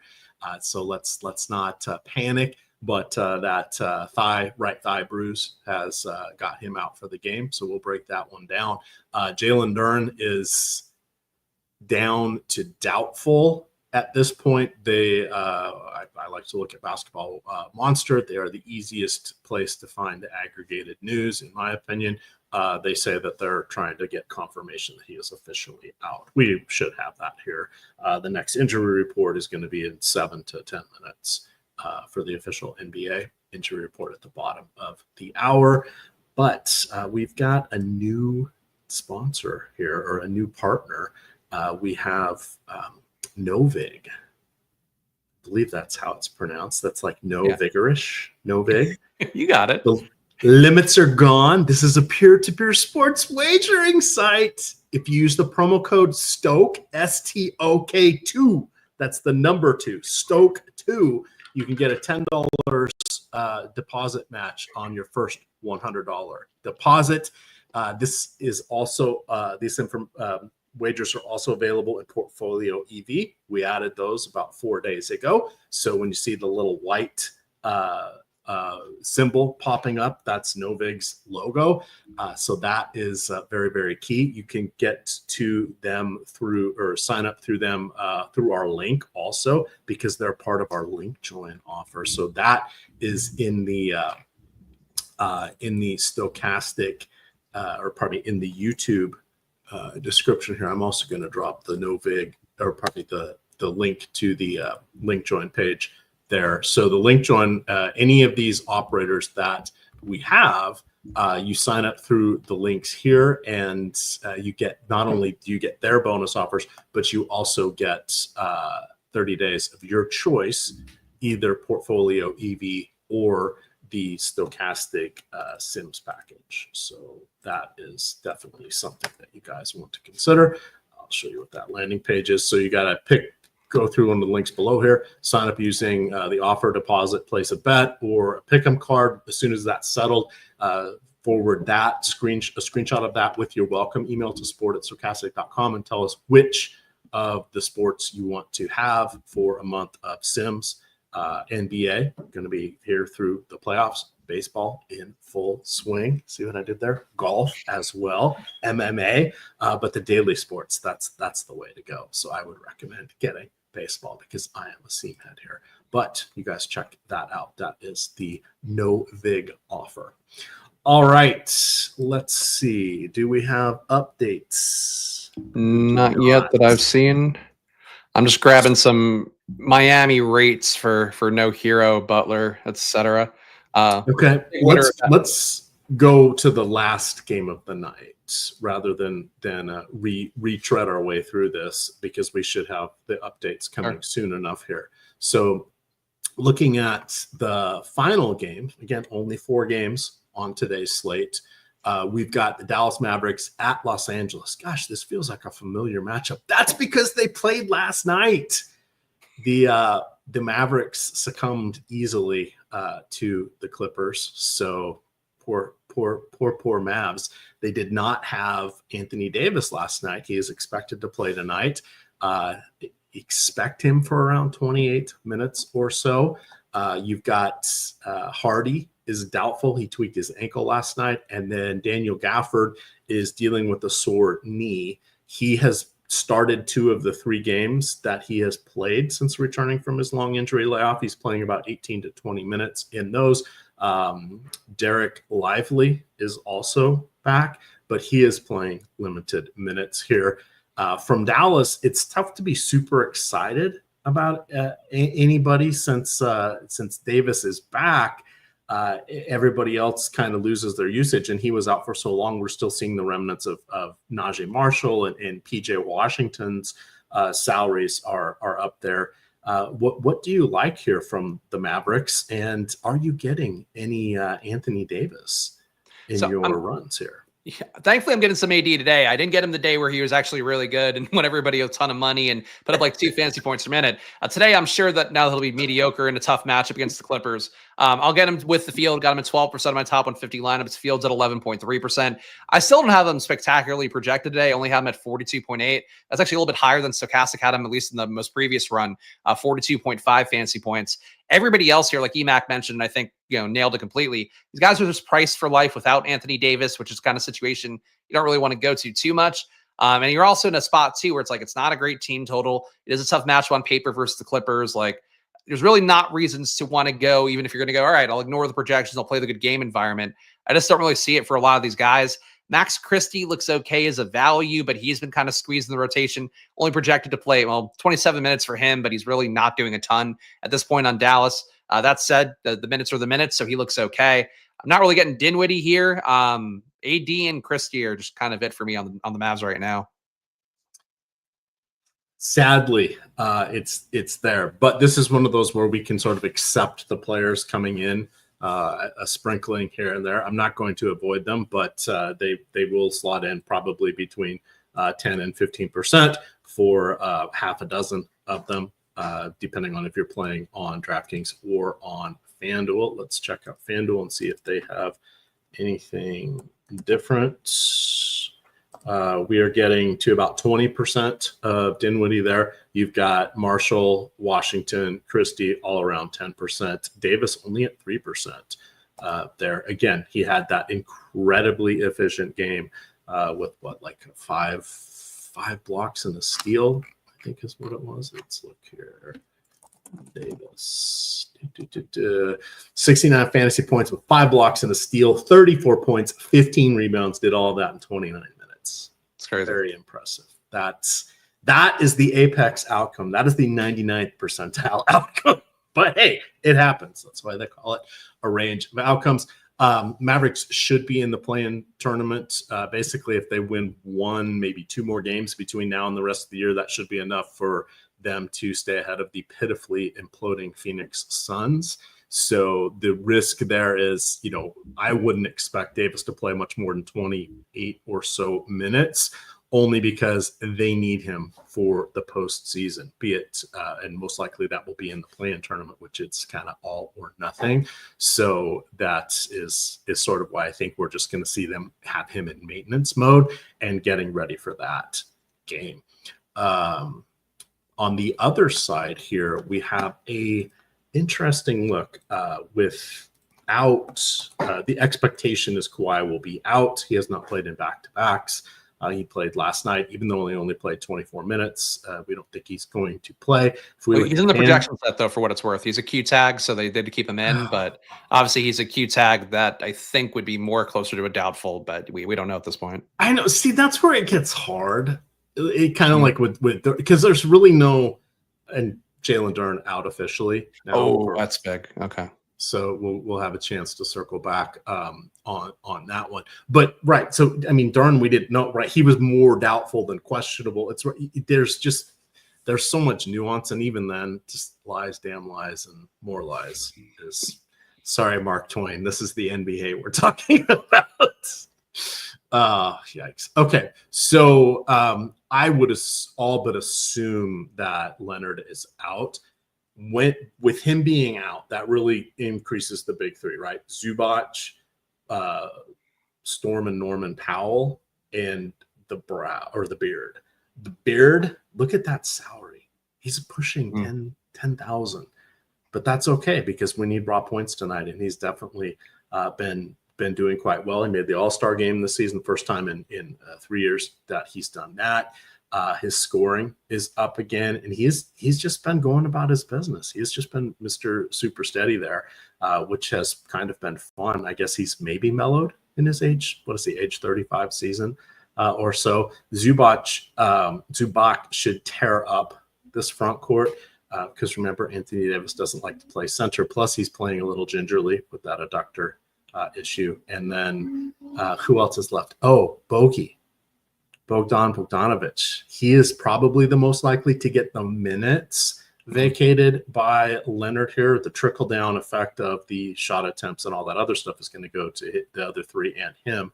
So let's not panic. But that right thigh bruise has got him out for the game. So we'll break that one down. Jalen Duren is down to doubtful at this point. I like to look at Basketball Monster. They are the easiest place to find aggregated news, in my opinion. They say that they're trying to get confirmation that he is officially out. We should have that here. The next injury report is going to be in 7 to 10 minutes. For the official NBA injury report at the bottom of the hour. But we've got a new sponsor here, or a new partner. We have NoVig. I believe that's how it's pronounced. That's like vigorish. NoVig. You got it. The limits are gone. This is a peer-to-peer sports wagering site. If you use the promo code STOKE, STOK2, that's the number 2, STOKE2, you can get a $10 deposit match on your first $100 deposit. This is also wagers are also available in Portfolio EV. We added those about 4 days ago. So when you see the little white symbol popping up, that's NoVig's logo. So that is very, very key. You can get to them through, or sign up through them through our link also, because they're part of our link join offer. So that is in the Stokastic, in the YouTube description here. I'm also going to drop the NoVig, or probably the link to the link join page there. So the link join, any of these operators that we have, you sign up through the links here, and you get, not only do you get their bonus offers, but you also get 30 days of your choice, either Portfolio EV or the Stokastic Sims package. So that is definitely something that you guys want to consider. I'll show you what that landing page is. So you got to go through one of the links below here, sign up using the offer, deposit, place a bet, or a pick'em card. As soon as that's settled, forward that a screenshot of that with your welcome email to sport@stokastic.com and tell us which of the sports you want to have for a month of Sims. NBA, going to be here through the playoffs. Baseball in full swing. See what I did there? Golf as well. MMA, but the daily sports, that's the way to go. So I would recommend getting baseball, because I am a seam head here. But you guys check that out. That is the NoVig offer. All right, let's see. Do we have updates? Not yet that I've seen. I'm just grabbing some Miami rates for No Hero, Butler, etc. Okay, let's go to the last game of the night rather than retread our way through this, because we should have the updates coming soon enough here. So looking at the final game, again, only 4 games on today's slate. We've got the Dallas Mavericks at Los Angeles. Gosh, this feels like a familiar matchup. That's because they played last night. The Mavericks succumbed easily to the Clippers. So poor Mavs. They did not have Anthony Davis last night. He is expected to play tonight. Expect him for around 28 minutes or so. You've got Hardy is doubtful. He tweaked his ankle last night. And then Daniel Gafford is dealing with a sore knee. He has started 2 of the 3 games that he has played since returning from his long injury layoff. He's playing about 18 to 20 minutes in those. Derek Lively is also back, but he is playing limited minutes here. From Dallas, it's tough to be super excited about anybody since Davis is back. Everybody else kind of loses their usage, and he was out for so long. We're still seeing the remnants of Najee Marshall and PJ Washington's salaries are up there. What do you like here from the Mavericks, and are you getting any Anthony Davis in your runs here? Yeah, thankfully, I'm getting some AD today. I didn't get him the day where he was actually really good and won everybody a ton of money and put up like 2 fantasy points per minute. Today, I'm sure that now he'll be mediocre in a tough matchup against the Clippers. I'll get him with the field. Got him at 12% of my top 150 lineups. Field's at 11.3%. I still don't have them spectacularly projected today. I only have him at 42.8. That's actually a little bit higher than Stokastic had him, at least in the most previous run, 42.5 fantasy points. Everybody else here, like EMac mentioned, I think, nailed it completely. These guys are just priced for life without Anthony Davis, which is kind of situation you don't really want to go to too much. And you're also in a spot too, where it's not a great team total. It is a tough matchup on paper versus the Clippers. There's really not reasons to want to go, even if you're going to go, all right, I'll ignore the projections. I'll play the good game environment. I just don't really see it for a lot of these guys. Max Christie looks okay as a value, but he's been kind of squeezed in the rotation. Only projected to play, 27 minutes for him, but he's really not doing a ton at this point on Dallas. That said, the minutes are the minutes, so he looks okay. I'm not really getting Dinwiddie here. AD and Christie are just kind of it for me on the Mavs right now. Sadly, it's there, but this is one of those where we can sort of accept the players coming in, a sprinkling here and there. I'm not going to avoid them, but they will slot in probably between 10 and 15% for half a dozen of them, depending on if you're playing on DraftKings or on FanDuel. Let's check out FanDuel and see if they have anything different. We are getting to about 20% of Dinwiddie there. You've got Marshall, Washington, Christie all around 10%. Davis only at 3% there. Again, he had that incredibly efficient game with five blocks and a steal, I think is what it was. Let's look here. Davis, 69 fantasy points with 5 blocks and a steal, 34 points, 15 rebounds, did all of that in 29 minutes. It's crazy. Very impressive. That is the apex outcome. That is the 99th percentile outcome. But hey, it happens. That's why they call it a range of outcomes. Mavericks should be in the play-in tournament. Basically, if they win 1, maybe 2 more games between now and the rest of the year, that should be enough for them to stay ahead of the pitifully imploding Phoenix Suns. So the risk there is, I wouldn't expect Davis to play much more than 28 or so minutes, only because they need him for the postseason, be it, and most likely that will be in the play-in tournament, which it's kind of all or nothing. So that is sort of why I think we're just going to see them have him in maintenance mode and getting ready for that game. On the other side here, we have a interesting look without the expectation is Kawhi will be out. He has not played in back-to-backs. He played last night, even though he only played 24 minutes. We don't think he's going to play. He's in the projection set, though, for what it's worth. He's a Q tag, so they did keep him in. But obviously, he's a Q tag that I think would be more closer to a doubtful, but we don't know at this point. I know. See, that's where it gets hard. It kind of like with because there's really no, and Jalen Duren out officially. Now that's big. Okay. So we'll have a chance to circle back on that one. But right, so I mean, Duren, we didn't know, right? He was more doubtful than questionable. There's so much nuance, and even then, just lies, damn lies, and more lies. Sorry, Mark Twain. This is the NBA we're talking about. Yikes. Okay, so I would all but assume that Leonard is out. With him being out, that really increases the big three, right? Zubac, Storm and Norman Powell, and the Beard. The Beard, look at that salary. He's pushing 10,000. But that's okay because we need raw points tonight, and he's definitely been doing quite well. He made the All-Star game this season, first time in 3 years that he's done that. His scoring is up again, and he's just been going about his business. He's just been Mr. Super Steady there, which has kind of been fun. I guess he's maybe mellowed in his age. What is he, age 35 season or so? Zubac should tear up this front court because remember, Anthony Davis doesn't like to play center. Plus, he's playing a little gingerly with that adductor issue. And then who else is left? Oh, Bogdan Bogdanovic. He is probably the most likely to get the minutes vacated by Leonard here. The trickle-down effect of the shot attempts and all that other stuff is going to go to hit the other three and him.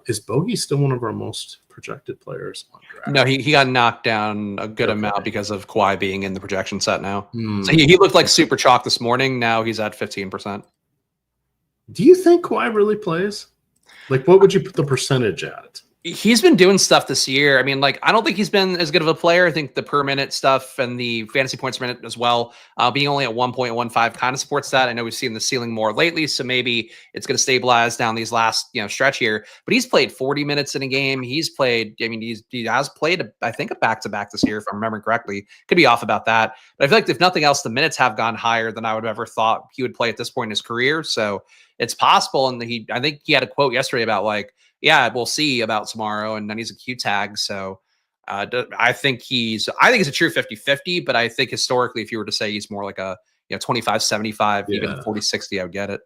Is Bogey still one of our most projected players on draft? No, he got knocked down a good amount because of Kawhi being in the projection set now. So he looked like super chalk this morning. Now he's at 15%. Do you think Kawhi really plays? Like, what would you put the percentage at? He's been doing stuff this year. I mean, like, I don't think he's been as good of a player. I think the per minute stuff and the fantasy points per minute as well, being only at 1.15 kind of supports that. I know we've seen the ceiling more lately, so maybe it's going to stabilize down these last, stretch here. But he's played 40 minutes in a game. He's played, he has played, I think, a back-to-back this year, if I'm remembering correctly. Could be off about that. But I feel like if nothing else, the minutes have gone higher than I would have ever thought he would play at this point in his career. So it's possible. And I think he had a quote yesterday about like, yeah, we'll see about tomorrow. And then he's a Q tag. So I think he's a true 50-50, but I think historically, if you were to say he's more like a 25-75, even 40-60, I would get it.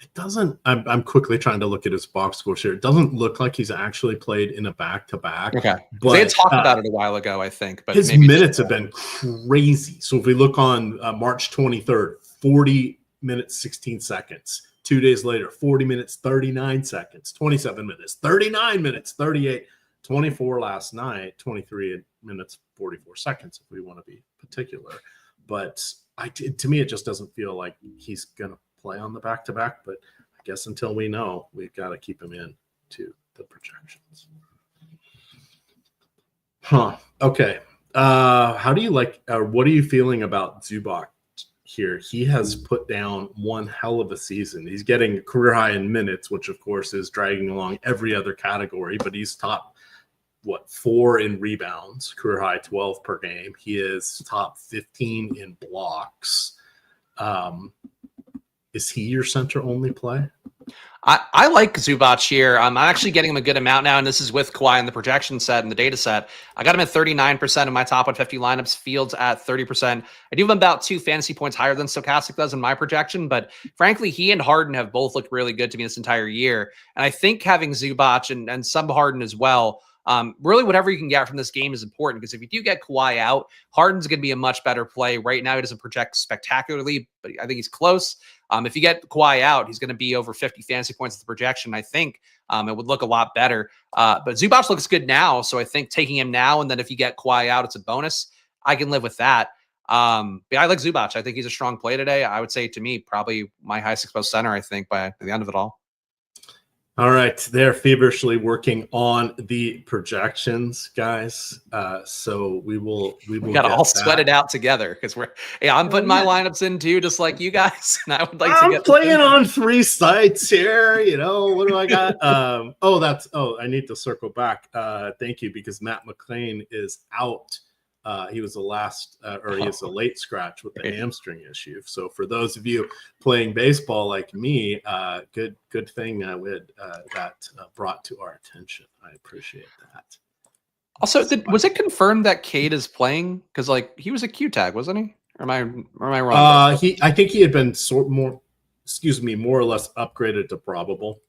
It doesn't, I'm quickly trying to look at his box scores here. It doesn't look like he's actually played in a back-to-back. Okay. But they had talked about it a while ago, I think. But his minutes have been crazy. So if we look on March 23rd, 40 minutes, 16 seconds. 2 days later, 40 minutes, 39 seconds, 27 minutes, 39 minutes, 38, 24 last night, 23 minutes, 44 seconds, if we want to be particular. But to me, it just doesn't feel like he's going to play on the back-to-back. But I guess until we know, we've got to keep him in to the projections. Okay. How do you like, what are you feeling about Zubac here? He has put down one hell of a season. He's getting a career high in minutes, which of course is dragging along every other category, but he's top 4 in rebounds, career high 12 per game. He is top 15 in blocks. Is he your center only play? I like Zubac here. I'm actually getting him a good amount now, and this is with Kawhi in the projection set and the data set. I got him at 39% of my top 150 lineups, Fields at 30%. I do have him about 2 fantasy points higher than Stokastic does in my projection, but frankly, he and Harden have both looked really good to me this entire year. And I think having Zubac and some Harden as well, really whatever you can get from this game is important, because if you do get Kawhi out, Harden's going to be a much better play. Right now, he doesn't project spectacularly, but I think he's close. If you get Kawhi out, he's going to be over 50 fantasy points at the projection. I think it would look a lot better. But Zubac looks good now, so I think taking him now, and then if you get Kawhi out, it's a bonus. I can live with that. But I like Zubac. I think he's a strong play today. I would say, to me, probably my highest exposed center, I think, by the end of it all. All right, they're feverishly working on the projections, guys. So we got to all sweat it out together, because I'm putting my lineups in too, just like you guys. And I would like to get playing on 3 sites here. What do I got? I need to circle back. Thank you, because Matt McClain is out. He was he is a late scratch with the hamstring issue. So for those of you playing baseball like me, good thing that brought to our attention. I appreciate that. Also, was it confirmed that Cade is playing? Because he was a Q tag, wasn't he? Or am I wrong? I think he had been more or less upgraded to probable.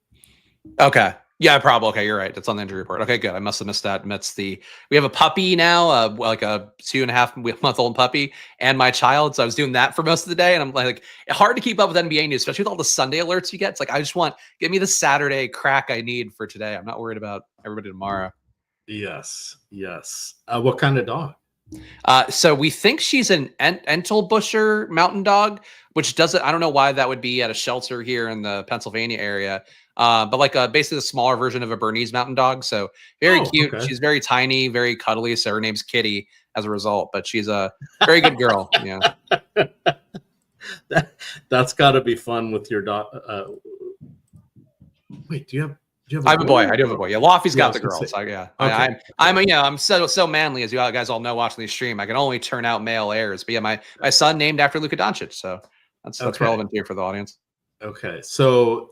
Okay. Yeah, probably. Okay, you're right. That's on the injury report. Okay, good. I must have missed that. We have a puppy now, like a 2.5-month-old puppy, and my child. So I was doing that for most of the day, and I'm like, hard to keep up with NBA news, especially with all the Sunday alerts you get. It's like, I just give me the Saturday crack I need for today. I'm not worried about everybody tomorrow. Yes. What kind of dog? So we think she's an Entelbuscher mountain dog, which doesn't. I don't know why that would be at a shelter here in the Pennsylvania area. But basically a smaller version of a Bernese mountain dog. So very cute. Okay. She's very tiny, very cuddly. So her name's Kitty as a result, but she's a very good girl. Yeah. That's gotta be fun with your dog. Wait, do you have You have I have a boy. I do have a or- boy. Yeah, Lofty's Yeah, I got was the gonna girl. say. So yeah, Okay. I'm so manly, as you guys all know watching the stream. I can only turn out male heirs. But yeah, my son named after Luka Doncic, so that's Okay. relevant here for the audience. Okay. So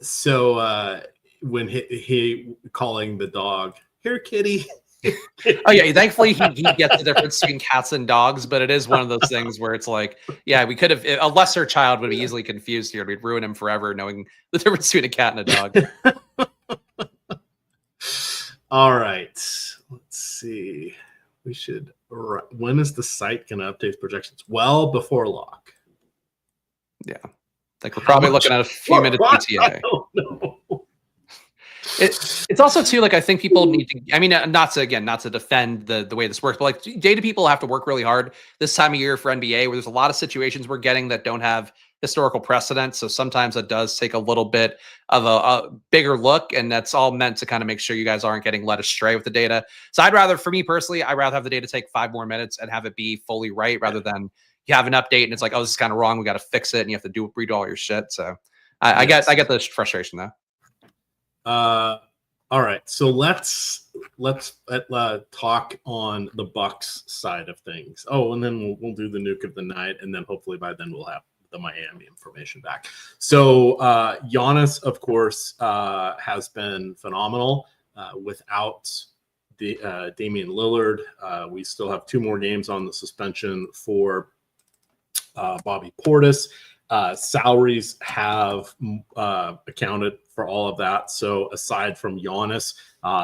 when he calling the dog, "Here, kitty." Oh yeah, thankfully he gets the difference between cats and dogs, but it is one of those things where it's like, yeah, we could have a lesser child would be easily confused here. We'd ruin him forever knowing the difference between a cat and a dog. All right. Let's see. We should. When is the site going to update projections? Well before lock. Yeah, like we're probably looking at a few minutes ETA. I don't know. It's also too, like, I think people need to, I mean, not to defend the way this works, but like data people have to work really hard this time of year for NBA, where there's a lot of situations we're getting that don't have historical precedent. So sometimes it does take a little bit of a bigger look, and that's all meant to kind of make sure you guys aren't getting led astray with the data. So for me personally, I'd rather have the data take 5 more minutes and have it be fully right, rather than you have an update and it's like, oh, this is kind of wrong, we got to fix it, and you have to redo all your shit. So I get the frustration though. All right, so let's talk on the Bucks side of things. Oh, and then we'll do the nuke of the night, and then hopefully by then we'll have the Miami information back. So Giannis, of course, has been phenomenal. Without the Damian Lillard, we still have 2 more games on the suspension for Bobby Portis. Salaries have accounted for all of that. So aside from Giannis,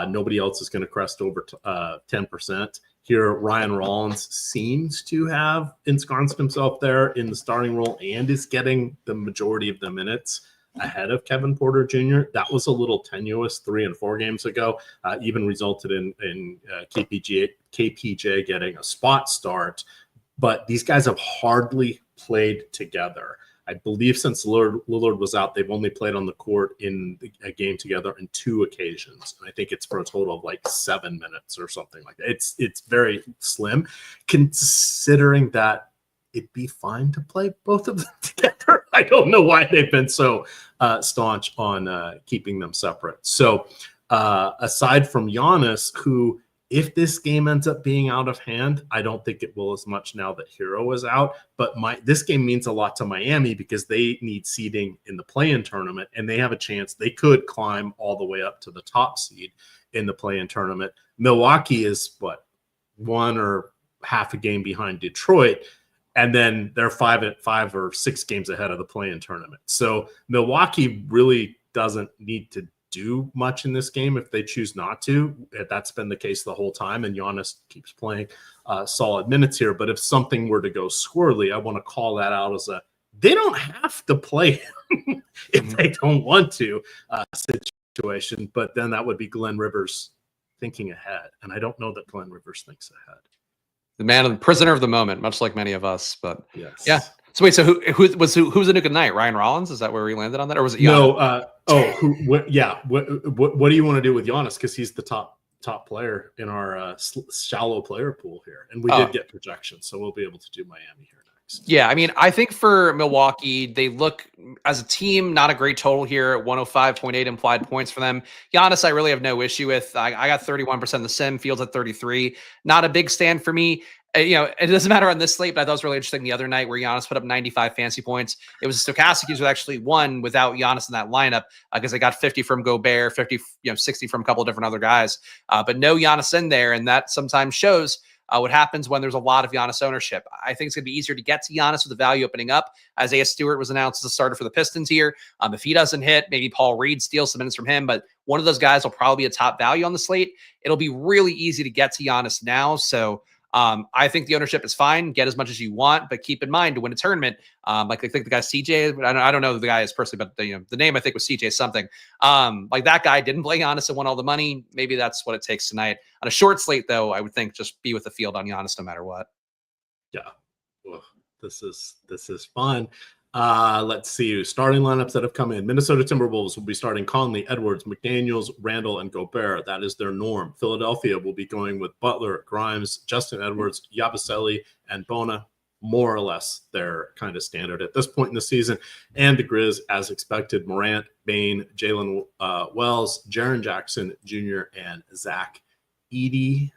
nobody else is going to crest over 10%. Here, Ryan Rollins seems to have ensconced himself there in the starting role and is getting the majority of the minutes ahead of Kevin Porter Jr. That was a little tenuous 3 and 4 games ago, even resulted in KPJ getting a spot start. But these guys have hardly played together. I believe since Lillard was out, they've only played on the court in a game together on 2 occasions. And I think it's for a total of like 7 minutes or something like that. It's very slim, considering that it'd be fine to play both of them together. I don't know why they've been so staunch on keeping them separate. So aside from Giannis, who, if this game ends up being out of hand, I don't think it will as much now that Hero is out. But this game means a lot to Miami because they need seeding in the play-in tournament, and they have a chance. They could climb all the way up to the top seed in the play-in tournament. Milwaukee is, 1 or half a game behind Detroit, and then they're 5 or 6 games ahead of the play-in tournament. So Milwaukee really doesn't need to do much in this game if they choose not to. That's been the case the whole time, and Giannis keeps playing solid minutes here. But if something were to go squirrely, I want to call that out as they don't have to play him if they don't want to situation. But then that would be Glenn Rivers thinking ahead, and I don't know that Glenn Rivers thinks ahead. The prisoner of the moment, much like many of us. But yes, yeah. So wait, so who's the nuke of the night? Ryan Rollins? Is that where we landed on that, or was it Giannis? No. What do you want to do with Giannis? Because he's the top player in our shallow player pool here, and we did get projections, so we'll be able to do Miami here next. Yeah, I mean, I think for Milwaukee, they look as a team not a great total here at 105.8 implied points for them. Giannis, I really have no issue with. I got 31% of the sim, Fields at 33. Not a big stand for me. It doesn't matter on this slate, but I thought it was really interesting the other night where Giannis put up 95 fantasy points. It was Stokastic who actually won without Giannis in that lineup because they got 50 from Gobert, 60 from a couple of different other guys, but no Giannis in there. And that sometimes shows what happens when there's a lot of Giannis ownership. I think it's going to be easier to get to Giannis with the value opening up. Isaiah Stewart was announced as a starter for the Pistons here. If he doesn't hit, maybe Paul Reed steals some minutes from him, but one of those guys will probably be a top value on the slate. It'll be really easy to get to Giannis now. So I think the ownership is fine. Get as much as you want, but keep in mind to win a tournament. Like I think the guy CJ, I don't know who the guy is personally, but the name I think was CJ something. Like that guy didn't play Giannis and won all the money. Maybe that's what it takes tonight. On a short slate, though, I would think just be with the field on Giannis no matter what. Yeah, well, this is fun. Let's see. Starting lineups that have come in. Minnesota Timberwolves will be starting Conley, Edwards, McDaniels, Randall, and Gobert. That is their norm. Philadelphia will be going with Butler, Grimes, Justin Edwards, Yabusele, and Bona. more or less their kind of standard at this point in the season. And the Grizz, as expected, Morant, Bane, Jalen Wells, Jaren Jackson Jr., and Zach Edey.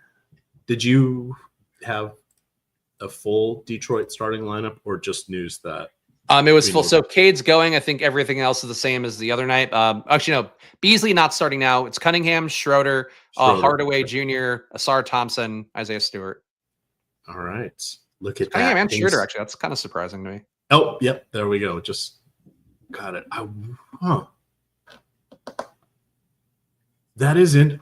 Did you have a full Detroit starting lineup or just news that? It was full. So Cade's going. I think everything else is the same as the other night. Actually, no. Beasley not starting now. It's Cunningham, Schroeder. Hardaway Jr., Asar Thompson, Isaiah Stewart. All right. Look at Cunningham that. And Schroeder, actually. That's kind of surprising to me. Oh, yep. There we go. Just got it. That isn't.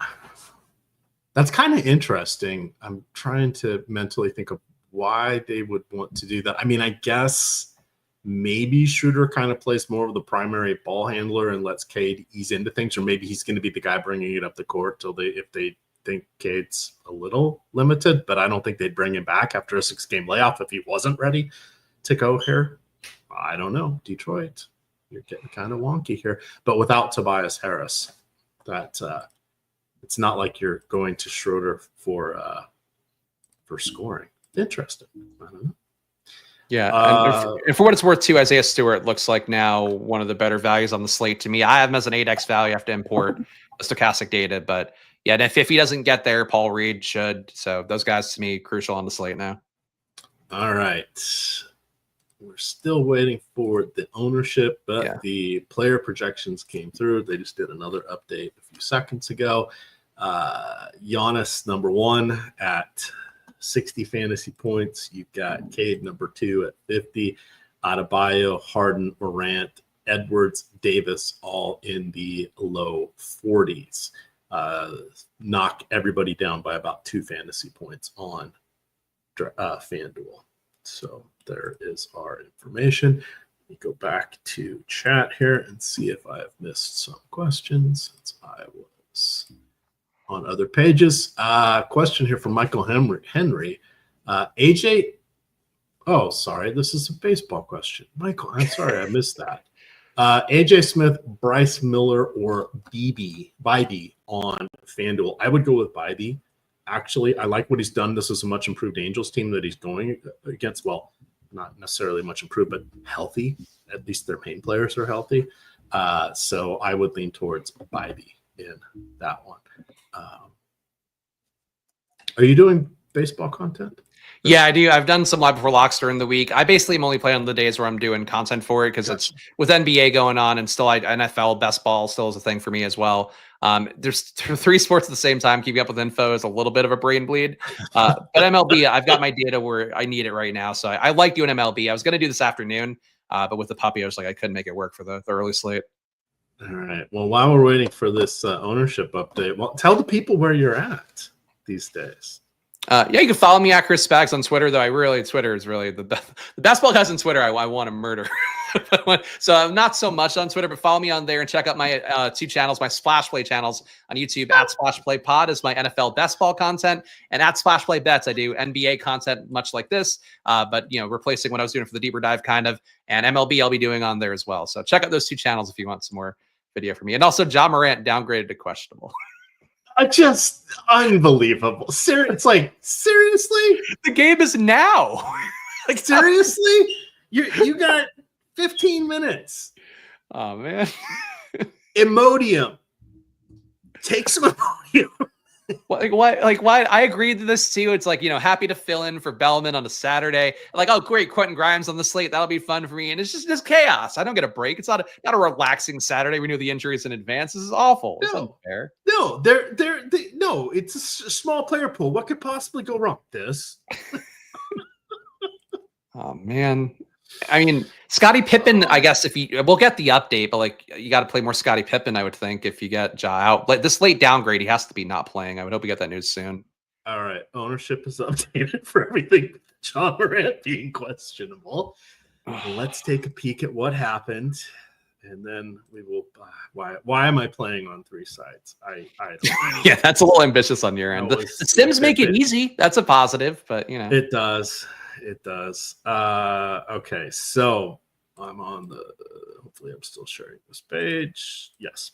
That's kind of interesting. I'm trying to mentally think of why they would want to do that. I mean, I guess maybe Schroeder kind of plays more of the primary ball handler and lets Cade ease into things, or maybe he's going to be the guy bringing it up the court if they think Cade's a little limited, but I don't think they'd bring him back after a 6-game layoff if he wasn't ready to go here. I don't know. Detroit, you're getting kind of wonky here, but without Tobias Harris, that it's not like you're going to Schroeder for scoring. Interesting. I don't know. Yeah, and for what it's worth, too, Isaiah Stewart looks like now one of the better values on the slate to me. I have him as an 8x value. I have to import the Stokastic data, but yeah, and if he doesn't get there, Paul Reed should. So those guys to me crucial on the slate now. All right, we're still waiting for the ownership, but the player projections came through. They just did another update a few seconds ago. Giannis number 1 at 60 fantasy points. You've got Cade number 2 at 50. Adebayo, Harden, Morant, Edwards, Davis, all in the low 40s. Knock everybody down by about 2 fantasy points on FanDuel. So there is our information. Let me go back to chat here and see if I have missed some questions since I was on other pages. Question here from Michael Henry. AJ. Oh, sorry. This is a baseball question. Michael, I'm sorry. I missed that. AJ Smith, Bryce Miller, or Bybee on FanDuel. I would go with Bybee. Actually, I like what he's done. This is a much improved Angels team that he's going against. Well, not necessarily much improved, but healthy. At least their main players are healthy. So I would lean towards Bybee in that one. Are you doing baseball content? Yeah, I do. I've done some live before locks during the week. I basically am only playing on the days where I'm doing content for it because it's with NBA going on and still NFL best ball still is a thing for me as well. There's 3 sports at the same time. Keeping up with info is a little bit of a brain bleed. But MLB, I've got my data where I need it right now. So I like doing MLB. I was going to do this afternoon, but with the puppy, I was like, I couldn't make it work for the early slate. All right. Well, while we're waiting for this ownership update, well, tell the people where you're at these days. Yeah, you can follow me at Chris Spags on Twitter, though Twitter is really the best. The basketball guys on Twitter, I want to murder. So I'm not so much on Twitter, but follow me on there and check out my 2 channels, my Splash Play channels on YouTube. At Splash Play Pod is my NFL best ball content, and at Splash Play Bets, I do NBA content much like this, but replacing what I was doing for the deeper dive kind of, and MLB I'll be doing on there as well. So check out those 2 channels if you want some more video from me. And also, Ja Morant downgraded to questionable. Just unbelievable. It's like, seriously? The game is now. Like, seriously? You got 15 minutes. Oh, man. Imodium. Take some Imodium. Why? I agreed to this too. It's like, happy to fill in for Belman on a Saturday. Like, oh, great, Quentin Grimes on the slate. That'll be fun for me. And it's just chaos. I don't get a break. It's not a relaxing Saturday. We knew the injuries in advance. This is awful. It's unfair. No, no, it's a small player pool. What could possibly go wrong? This. Oh, man. I mean, Scottie Pippen, I guess we'll get the update, but you got to play more Scottie Pippen, I would think, if you get Ja out. But this late downgrade, he has to be not playing. I would hope we get that news soon. All right. Ownership is updated for everything. Ja Morant being questionable. Let's take a peek at what happened. And then we will. Why am I playing on 3 sides? I don't know. Yeah, that's a little ambitious on your end. The Sims make it easy. That's a positive, but it does. It does. Okay, so I'm on hopefully I'm still sharing this page. Yes.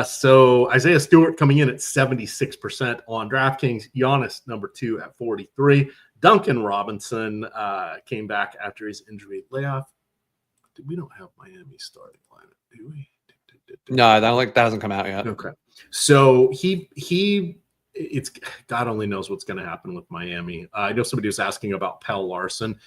So Isaiah Stewart coming in at 76% on DraftKings. Giannis number 2 at 43. Duncan Robinson came back after his injury layoff. We don't have Miami starting lineup, do we? No, I don't think that hasn't come out yet. Okay. So it's God only knows what's going to happen with Miami. I know somebody was asking about Pell Larson.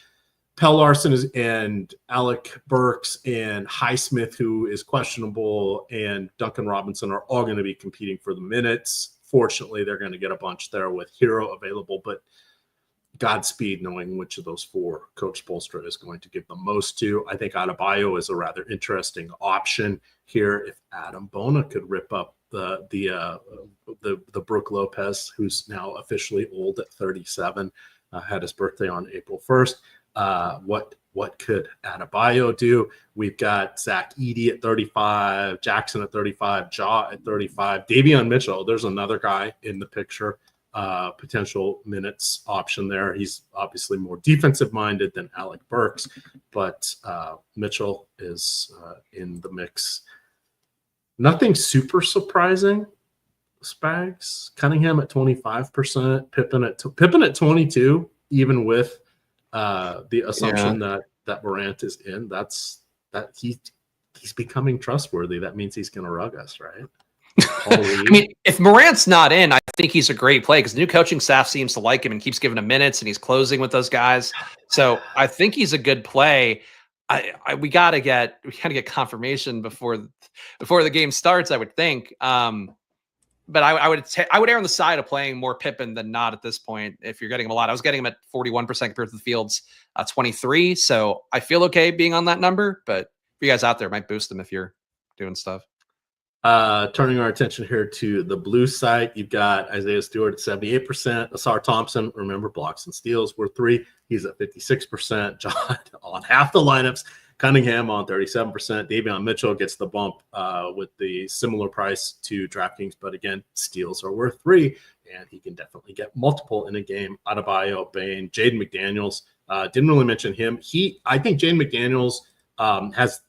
Pell Larson and Alec Burks and Highsmith, who is questionable, and Duncan Robinson are all going to be competing for the minutes. Fortunately, they're going to get a bunch there with Hero available, but Godspeed knowing which of those four Coach Spoelstra is going to give the most to. I think Adebayo is a rather interesting option here. If Adam Bona could rip up the Brook Lopez, who's now officially old at 37, had his birthday on April 1st. What could Adebayo do? We've got Zach Edey at 35, Jackson at 35, Ja at 35, Davion Mitchell. There's another guy in the picture. Potential minutes option there. He's obviously more defensive minded than Alec Burks, but Mitchell is in the mix. Nothing super surprising. Spags, Cunningham at 25%, Pippen at 22, even with the assumption that Morant is in. He's becoming trustworthy. That means he's going to rug us, right? I mean, if Morant's not in, I think he's a great play because the new coaching staff seems to like him and keeps giving him minutes, and he's closing with those guys. So I think he's a good play. We gotta get confirmation before the game starts, I would think. But I would err on the side of playing more Pippen than not at this point. If you're getting him a lot, I was getting him at 41% compared to the field's 23. So I feel okay being on that number. But for you guys out there, it might boost them if you're doing stuff. Turning our attention here to the blue side, you've got Isaiah Stewart at 78%. Asar Thompson, remember, blocks and steals were 3. He's at 56%. John on half the lineups. Cunningham on 37%. Davion Mitchell gets the bump with the similar price to DraftKings, but again, steals are worth 3, and he can definitely get multiple in a game. Adebayo, Bain, Jaden McDaniels. Didn't really mention him. I think Jaden McDaniels has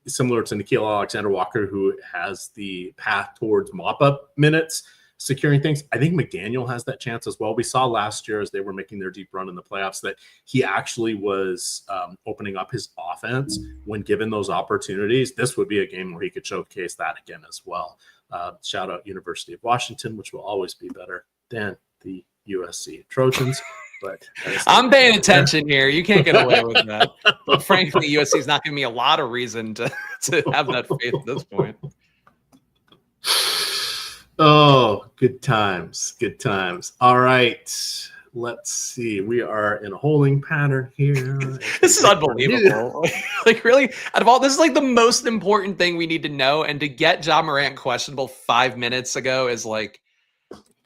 similar to Nickeil Alexander-Walker, who has the path towards mop-up minutes, securing things. I think McDaniel has that chance as well. We saw last year as they were making their deep run in the playoffs that he actually was opening up his offense when given those opportunities. This would be a game where he could showcase that again as well. Shout out University of Washington, which will always be better than the USC Trojans. But I'm paying attention here. You can't get away with that. But frankly, USC is not giving me a lot of reason to have that faith at this point. Oh, good times. Good times. All right. Let's see. We are in a holding pattern here. This is unbelievable. Like, really? Out of all, this is like the most important thing we need to know. And to get Ja Morant questionable 5 minutes ago is like,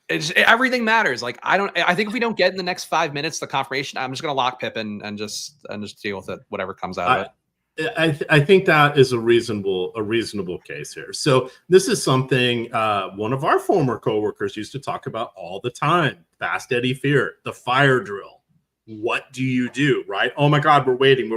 everything matters. Like, I think if we don't get in the next 5 minutes the confirmation, I'm just going to lock Pippen and just deal with it, whatever comes out of it. I think that is a reasonable case here. So this is something one of our former coworkers used to talk about all the time. Fast Eddie Fear, the fire drill. What do you do, right? Oh my God, we're waiting.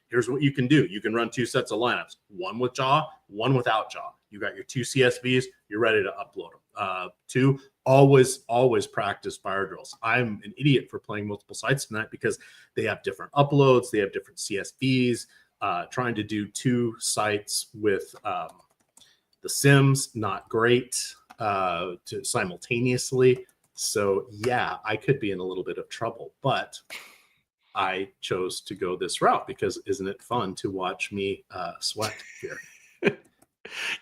Here's what you can do. You can run 2 sets of lineups, one with Ja, one without Ja. You got your 2 CSVs. You're ready to upload them. 2, always practice fire drills. I'm an idiot for playing multiple sites tonight because they have different uploads. They have different CSVs. Trying to do 2 sites with the Sims, not great to simultaneously. So yeah, I could be in a little bit of trouble, but I chose to go this route because isn't it fun to watch me sweat here?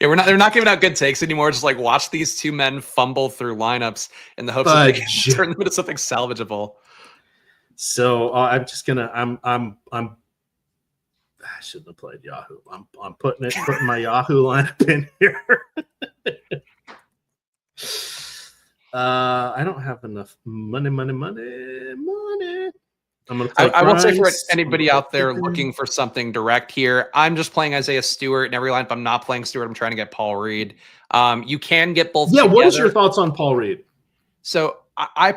Yeah, they're not giving out good takes anymore. Just like watch these 2 men fumble through lineups in the hopes that they can turn them into something salvageable. So I'm just gonna I shouldn't have played Yahoo. I'm putting my Yahoo lineup in here. I don't have enough money. I will say for anybody out there looking for something direct here, I'm just playing Isaiah Stewart in every lineup. I'm not playing Stewart. I'm trying to get Paul Reed. You can get both. Yeah. Together. What is your thoughts on Paul Reed? So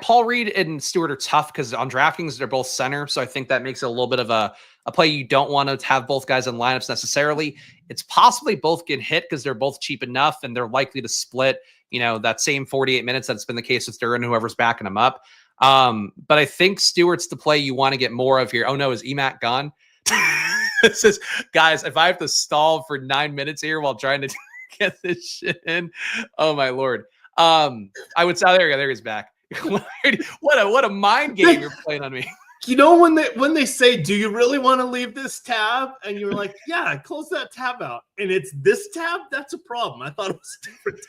Paul Reed and Stewart are tough because on DraftKings they're both center. So I think that makes it a little bit of a play. You don't want to have both guys in lineups necessarily. It's possibly both get hit because they're both cheap enough and they're likely to split, that same 48 minutes that's been the case with Duran, whoever's backing them up. But I think Stewart's the play you want to get more of here. Oh no, is EMac gone? This is, guys, if I have to stall for 9 minutes here while trying to get this shit in, oh my Lord. I would say, there he's back. what a mind game you're playing on me. You know, when they say, do you really want to leave this tab? And you're like, yeah, close that tab out. And it's this tab? That's a problem. I thought it was different.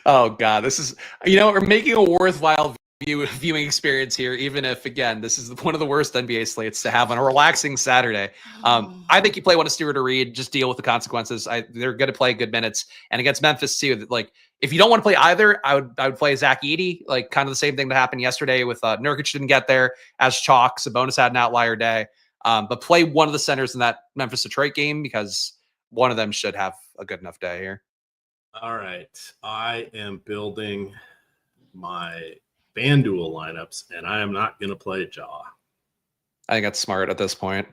Oh God, this is, we're making a worthwhile viewing experience here, even if, again, this is one of the worst NBA slates to have on a relaxing Saturday. I think you play one of Stewart or Reed, just deal with the consequences. They're going to play good minutes, and against Memphis too. Like, if you don't want to play either, I would play Zach Edey, like kind of the same thing that happened yesterday with Nurkic didn't get there as chalk. Sabonis had an outlier day, but play one of the centers in that Memphis Detroit game because one of them should have a good enough day here. All right, I am building my FanDuel lineups, and I am not going to play Jaw. I think that's smart at this point.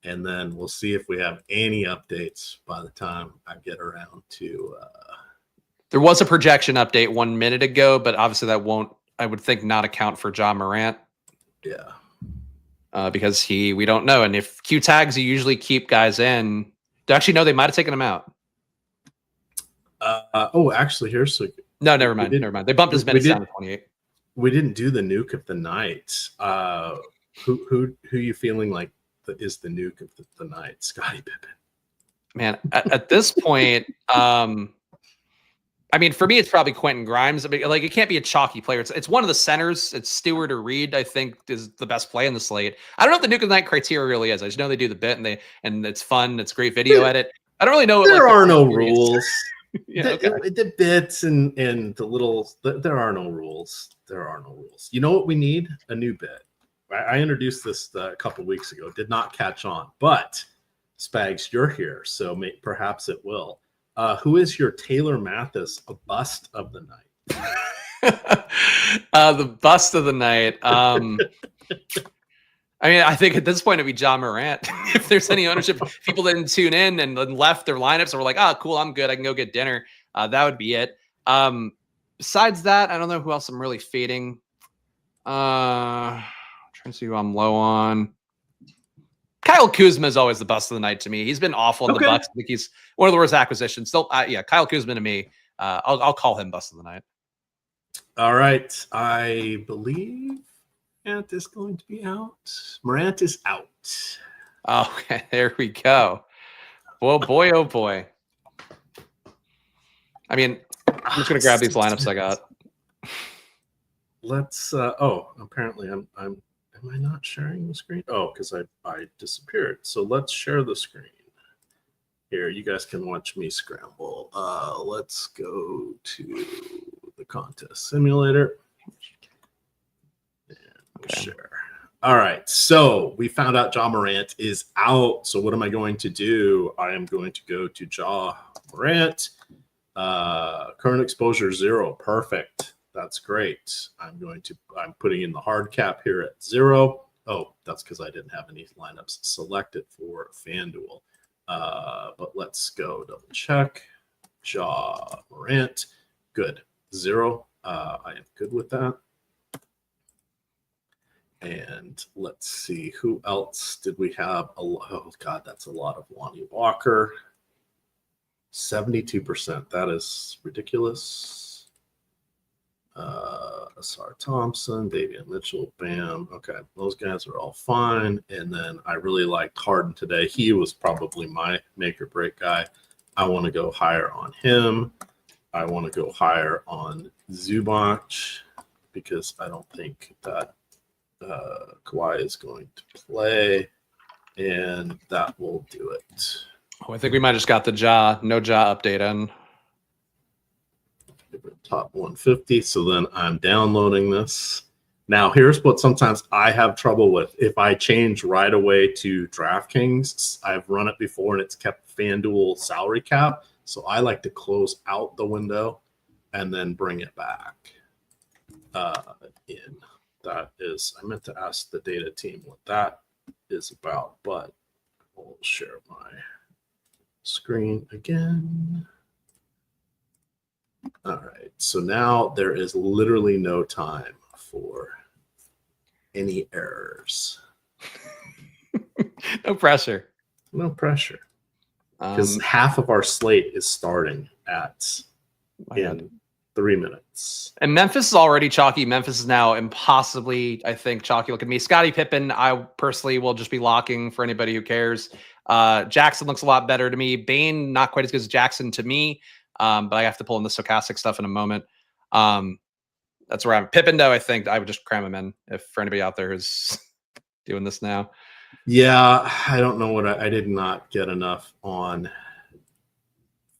And then we'll see if we have any updates by the time I get around to. There was a projection update 1 minute ago, but obviously that won't, I would think, not account for Ja Morant. Yeah. Because we don't know. And if Q tags, you usually keep guys in. Actually, no, they might have taken him out. Actually, here's no, never mind. They bumped his minutes down to 28. We didn't do the nuke of the night. Who you feeling like is the nuke of the night? Scottie Pippen. Man, at this point, I mean, for me, it's probably Quentin Grimes. I mean, like, it can't be a chalky player. It's one of the centers. It's Stewart or Reed, I think, is the best play in the slate. I don't know what the nuke of the night criteria really is. I just know they do the bit and it's fun. It's great video edit. I don't really know. There are no rules. Yeah, the bits and the little, there are no rules. There are no rules. You know what we need? A new bit. I introduced this a couple weeks ago. Did not catch on, but Spags, you're here, so perhaps it will. Who is your Taylor Mathis bust of the night? The bust of the night. I mean, I think at this point it'd be Ja Morant. If there's any ownership, people didn't tune in and then left their lineups and were like, "Oh, cool, I'm good. I can go get dinner." That would be it. Besides that, I don't know who else I'm really fading. Trying to see who I'm low on. Kyle Kuzma is always the bust of the night to me. He's been awful in the Bucks. I think he's one of the worst acquisitions. Still, yeah, Kyle Kuzma to me. I'll call him bust of the night. All right, I believe Morant is going to be out. Morant is out. Okay, there we go. Oh boy, oh boy. I mean, I'm just gonna grab these lineups I got. Let's. Apparently I'm. Am I not sharing the screen? Oh, because I disappeared. So let's share the screen. Here, you guys can watch me scramble. Let's go to the contest simulator. And we'll share. All right. So we found out Ja Morant is out. So what am I going to do? I am going to go to Ja Morant. Current exposure 0. Perfect. That's great. I'm putting in the hard cap here at 0. Oh, that's because I didn't have any lineups selected for FanDuel. But let's go double check. Ja Morant. Good. 0. I am good with that. And let's see, who else did we have? Oh, God, that's a lot of Lonnie Walker. 72%. That is ridiculous. Asar Thompson, Davion Mitchell, Bam. Okay, those guys are all fine. And then I really liked Harden today. He was probably my make or break guy. I want to go higher on him. I want to go higher on Zubac because I don't think that Kawhi is going to play, and that will do it. Oh, I think we might have just got the no Ja update in. Top 150. So then I'm downloading this. Now, here's what sometimes I have trouble with. If I change right away to DraftKings, I've run it before and it's kept FanDuel salary cap. So I like to close out the window and then bring it back in. That is, I meant to ask the data team what that is about, but I'll share my screen again. All right. So now there is literally no time for any errors. No pressure. No pressure. Because half of our slate is starting in 3 minutes. And Memphis is already chalky. Memphis is now impossibly, I think, chalky. Look at me. Scottie Pippen, I personally will just be locking for anybody who cares. Jackson looks a lot better to me. Bane, not quite as good as Jackson to me. But I have to pull in the Stokastic stuff in a moment. That's where I'm. Pippen, though, I think I would just cram him in if for anybody out there who's doing this now. Yeah, I don't know what I did not get enough on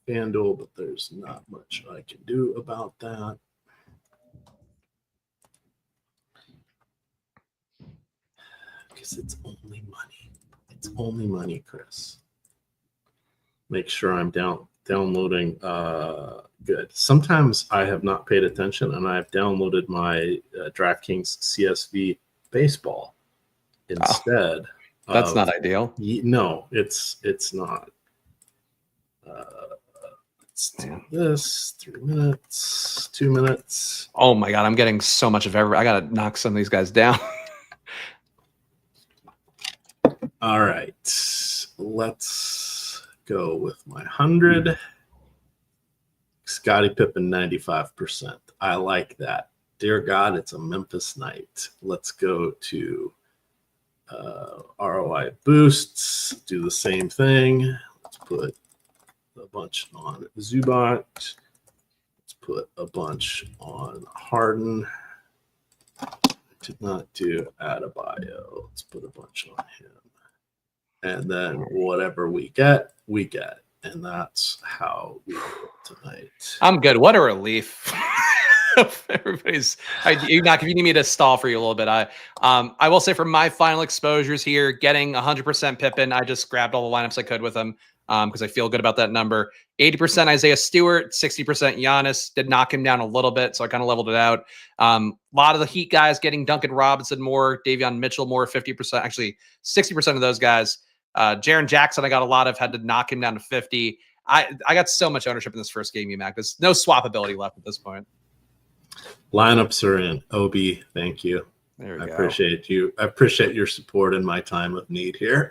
FanDuel, but there's not much I can do about that. Because it's only money. It's only money, Chris. Make sure I'm downloading. Good. Sometimes I have not paid attention, and I've downloaded my DraftKings CSV baseball instead. That's not ideal. No, it's not. Let's do this. 3 minutes, 2 minutes. Oh my God, I'm getting so much of every. I gotta knock some of these guys down. All right, let's go with my 100. Scottie Pippen 95%. I like that. Dear God, it's a Memphis night. Let's go to ROI boosts. Do the same thing. Let's put a bunch on Zubac. Let's put a bunch on Harden. Did not do Adebayo. Let's put a bunch on him. And then whatever we get, we get. And that's how we do it tonight. I'm good. What a relief. Everybody's you need me to stall for you a little bit. I will say for my final exposures here, getting 100% Pippen, I just grabbed all the lineups I could with him because I feel good about that number. 80% Isaiah Stewart, 60% Giannis. Did knock him down a little bit, so I kind of leveled it out. A lot of the Heat guys getting Duncan Robinson more, Davion Mitchell more, 50%, actually 60% of those guys. Jaren Jackson, I got a lot of, had to knock him down to 50. I got so much ownership in this first game, EMac. There's no swappability left at this point. Lineups are in. Obi, thank you. There we go. Appreciate you. I appreciate your support in my time of need here.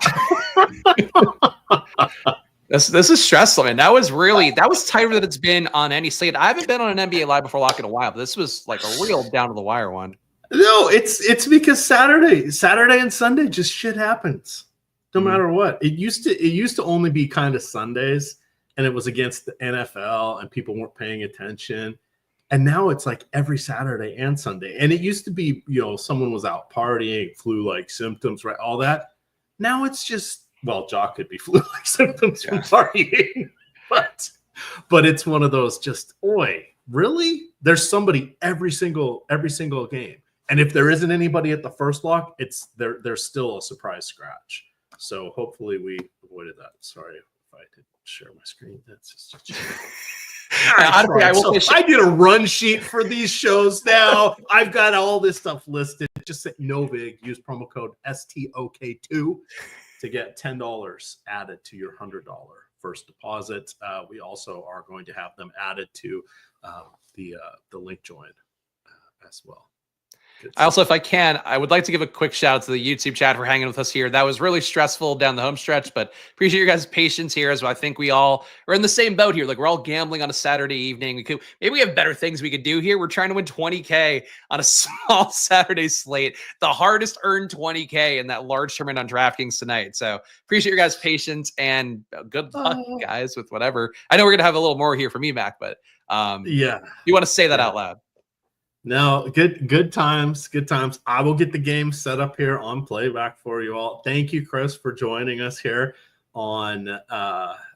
This is stressful, man. That was tighter than it's been on any slate. I haven't been on an NBA live before lock in a while, but this was like a real down to the wire one. No, it's because Saturday and Sunday just shit happens. No matter what. It used to only be kind of Sundays, and it was against the NFL and people weren't paying attention. And now it's like every Saturday and Sunday. And it used to be, someone was out partying, flu-like symptoms, right? All that. Now it's just, Jock could be flu-like symptoms from partying. But it's one of those just, really? There's somebody every single game. And if there isn't anybody at the first lock, there's still a surprise scratch. So hopefully we avoided that. Sorry if I didn't share my screen. That's just a I did a run sheet for these shows now. I've got all this stuff listed. Just at NoVig, use promo code STOK2 to get $10 added to your $100 first deposit. We also are going to have them added to the link join as well. I also, if I can, I would like to give a quick shout out to the YouTube chat for hanging with us here. That was really stressful down the home stretch, but appreciate your guys' patience here as well. I think we all are in the same boat here. Like we're all gambling on a Saturday evening. Maybe we have better things we could do here. We're trying to win 20K on a small Saturday slate, the hardest earned 20K in that large tournament on DraftKings tonight. So appreciate your guys' patience and good luck, guys, with whatever. I know we're going to have a little more here from EMac, but you want to say that out loud. No, good times. I will get the game set up here on playback for you all. Thank you, Chris, for joining us here on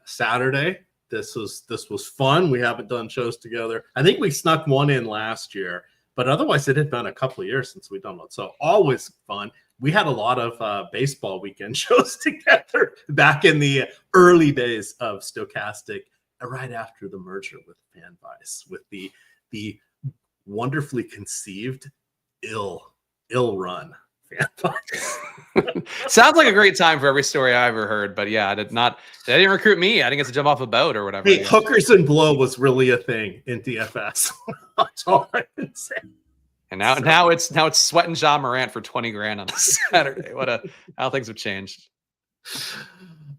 Saturday. This was fun. We haven't done shows together. I think we snuck one in last year, but otherwise it had been a couple of years since we've done one. So always fun. We had a lot of baseball weekend shows together back in the early days of Stokastic, right after the merger with FanVice, with the wonderfully conceived ill run Tampa. Sounds like a great time for every story I ever heard, but yeah, they didn't recruit me. I didn't get to jump off a boat or whatever. Hey, hookers and blow was really a thing in DFS. That's all I can say. And now it's sweating John Morant for 20 grand on a Saturday. How things have changed.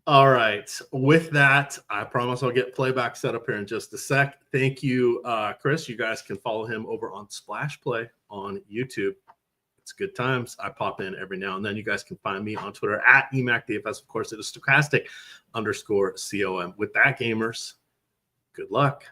All right. With that, I promise I'll get playback set up here in just a sec. Thank you, Chris. You guys can follow him over on Splash Play on YouTube. It's good times. I pop in every now and then. You guys can find me on Twitter at EMac DFS. Of course, it is Stokastic _COM. With that, gamers, good luck.